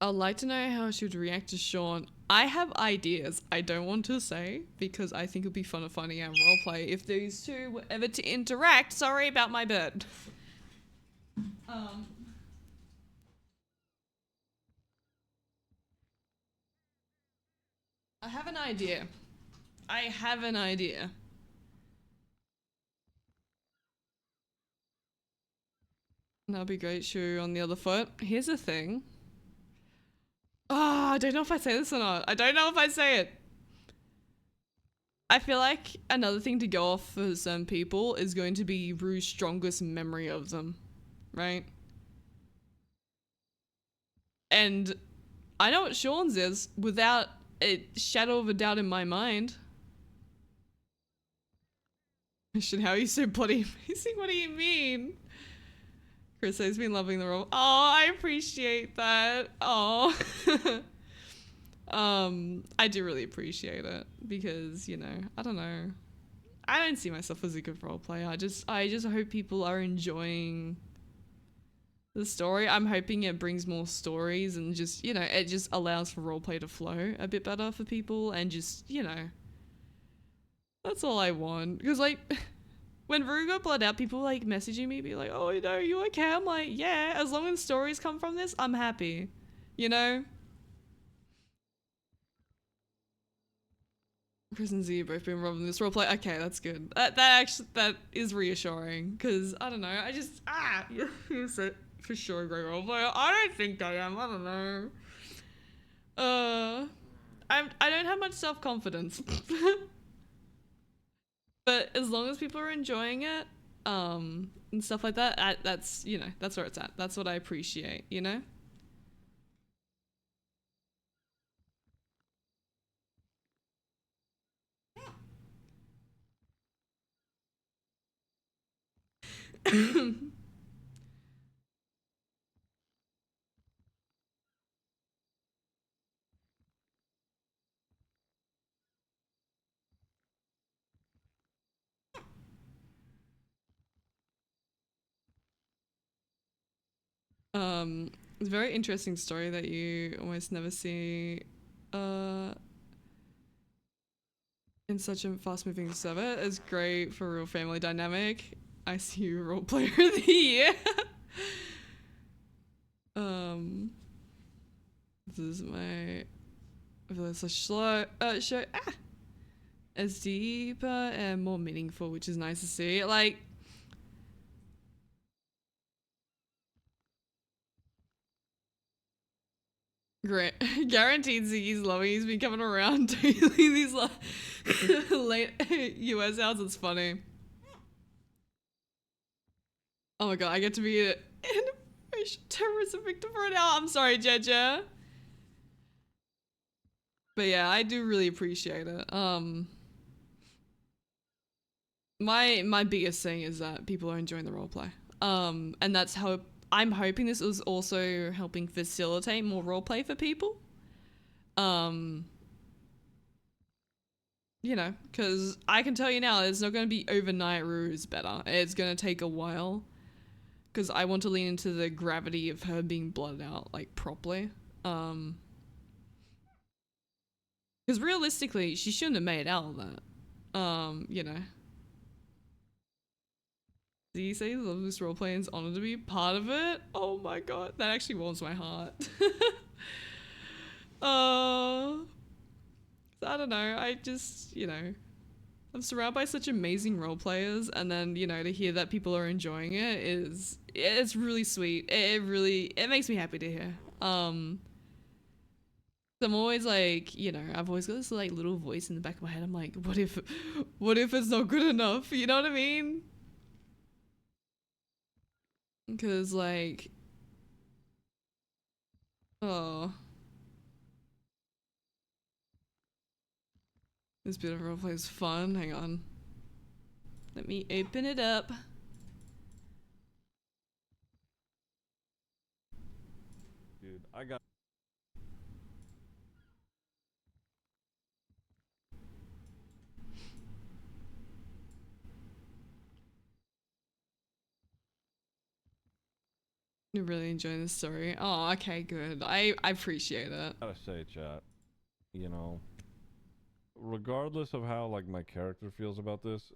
I'd like to know how she would react to Sean. I have ideas I don't want to say because I think it'd be fun and funny and roleplay if these two were ever to interact. Sorry about my bird. I have an idea. That'd be great. Shoe on the other foot. Here's the thing. I don't know if I say this or not. I don't know if I say it. I feel like another thing to go off for some people is going to be Rue's strongest memory of them, right? And I know what Sean's is without a shadow of a doubt in my mind. Mission, how are you so bloody amazing? What do you mean? Chris has been loving the role. Oh, I appreciate that. Oh. I do really appreciate it because, you know, I don't know. I don't see myself as a good role player. I just hope people are enjoying the story. I'm hoping it brings more stories and just, you know, it just allows for roleplay to flow a bit better for people and just, you know, that's all I want. Because, like, when Rue got blood out, people like messaging me, be like, oh, you know, you okay? I'm like, yeah, as long as stories come from this, I'm happy. You know? Chris and Z both been robbing this roleplay. Okay, that's good. That is reassuring because I don't know. I just you said for sure a great roleplayer. I don't think I am. I don't know. I don't have much self confidence, but as long as people are enjoying it, and stuff like that, that's you know that's where it's at. That's what I appreciate. You know. It's a very interesting story that you almost never see uh in such a fast moving server. It's great for real family dynamic. I see you role player of the year. um this is my I feel it's a slow show as deeper and more meaningful, which is nice to see. Like great. Guaranteed Ziggy's loving. He's been coming around daily these late US hours. It's funny. Oh my god, I get to be an information terrorism victim for an hour. I'm sorry, Jeja. But yeah, I do really appreciate it. My biggest thing is that people are enjoying the roleplay. And that's how I'm hoping this is also helping facilitate more roleplay for people. You know, because I can tell you now, it's not going to be overnight. Rue's better. It's going to take a while. Because I want to lean into the gravity of her being blooded out, like, properly. Because realistically, she shouldn't have made out of that. You know. Z says love this roleplay and is honored to be part of it. Oh my god, that actually warms my heart. I don't know, I just, you know, I'm surrounded by such amazing role players, and then, you know, to hear that people are enjoying it it's really sweet. It makes me happy to hear. I'm always like, you know, I've always got this like little voice in the back of my head. I'm like, what if it's not good enough? You know what I mean? Because like, oh, this bit of roleplay is fun. Hang on. Let me open it up. Dude, I got. You're really enjoying this story. Oh, okay, good. I appreciate it. Gotta say, chat, you know, regardless of how like my character feels about this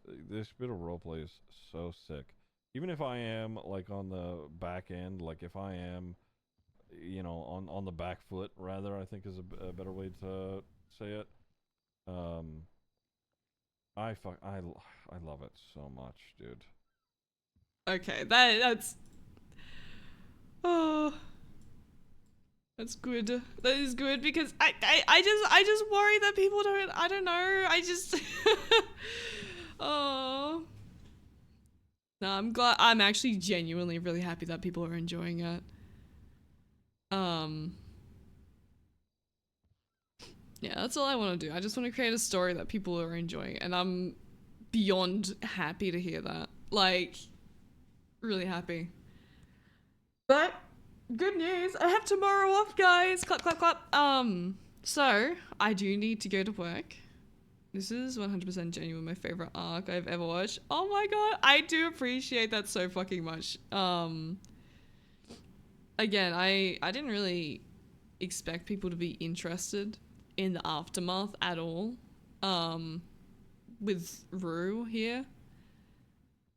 bit of roleplay is so sick. Even if I am like on the back end, like if I am, you know, on the back foot rather, I think is a better way to say it. Um, I love it so much, dude. Okay, that's oh, that's good. That is good because I just worry that people don't. I don't know. I just oh. No, I'm glad. I'm actually genuinely really happy that people are enjoying it. Yeah, that's all I want to do. I just want to create a story that people are enjoying, and I'm beyond happy to hear that. Like, really happy. But good news, I have tomorrow off, guys. Clap, clap, clap. So I do need to go to work. This is 100% genuine my favorite arc I've ever watched. Oh my god, I do appreciate that so fucking much. Again, I didn't really expect people to be interested in the aftermath at all. With Rue here.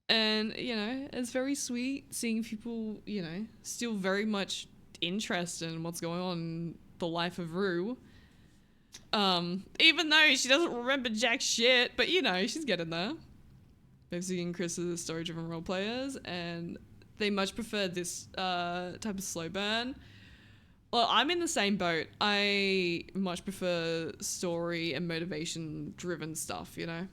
And, you know, it's very sweet seeing people, you know, still very much interested in what's going on in the life of Rue. Even though she doesn't remember jack shit, but you know, she's getting there. Bevsy and Chris are story-driven role players, and they much prefer this type of slow burn. Well, I'm in the same boat. I much prefer story and motivation-driven stuff, you know?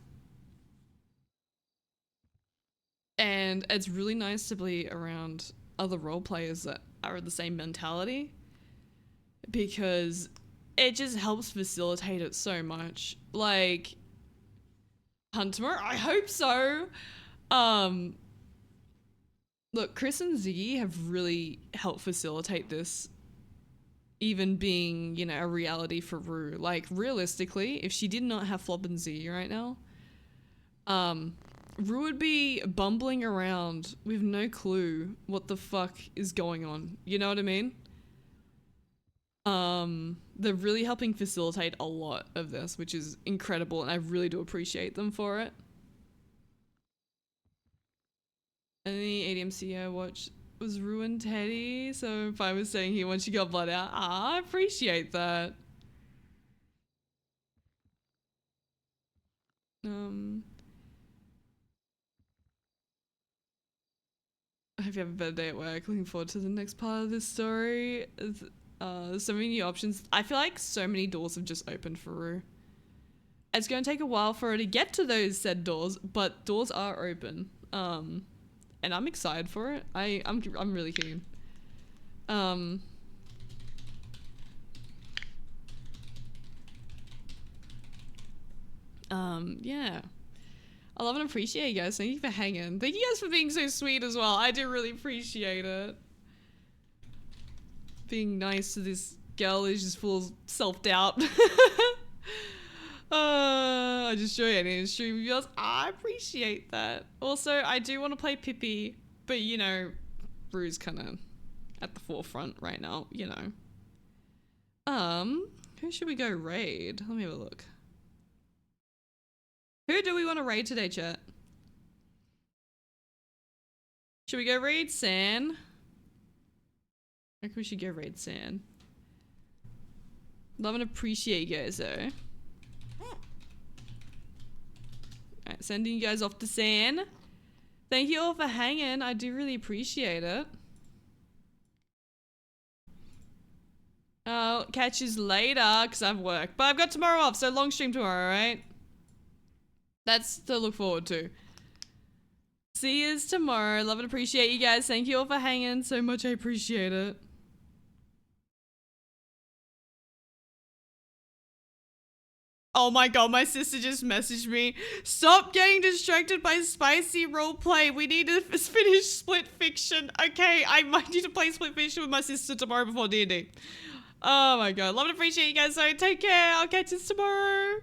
And it's really nice to be around other role players that are of the same mentality, because it just helps facilitate it so much. Like, Hunt tomorrow? I hope so. Look, Chris and Ziggy have really helped facilitate this, even being, you know, a reality for Rue. Like, realistically, if she did not have Flop and Ziggy right now, Rue would be bumbling around with no clue what the fuck is going on. You know what I mean? They're really helping facilitate a lot of this, which is incredible, and I really do appreciate them for it. And the ADMC I watched was Rue and Teddy, so if I was saying here when she got blood out, I appreciate that. I hope you have a better day at work. Looking forward to the next part of this story. So many new options. I feel like so many doors have just opened for Rue. It's going to take a while for her to get to those said doors, but doors are open. And I'm excited for it. I'm really keen. Yeah. I love and appreciate you guys. Thank you for hanging. Thank you guys for being so sweet as well. I do really appreciate it. Being nice to this girl who's just full of self-doubt. I just show you any stream of yours. I appreciate that. Also, I do want to play Pippi, but you know, Rue's kind of at the forefront right now, you know. Who should we go raid? Let me have a look. Who do we want to raid today, chat? Should we go raid San? I think we should go raid San. Love and appreciate you guys though. Alright, sending you guys off to San. Thank you all for hanging. I do really appreciate it. I'll catch you later because I have work. But I've got tomorrow off, so long stream tomorrow, right? That's to look forward to. See yous tomorrow. Love and appreciate you guys. Thank you all for hanging so much. I appreciate it. Oh my god, my sister just messaged me. Stop getting distracted by spicy roleplay. We need to finish Split Fiction. Okay, I might need to play Split Fiction with my sister tomorrow before D&D. Oh my god, love and appreciate you guys. So take care. I'll catch you tomorrow.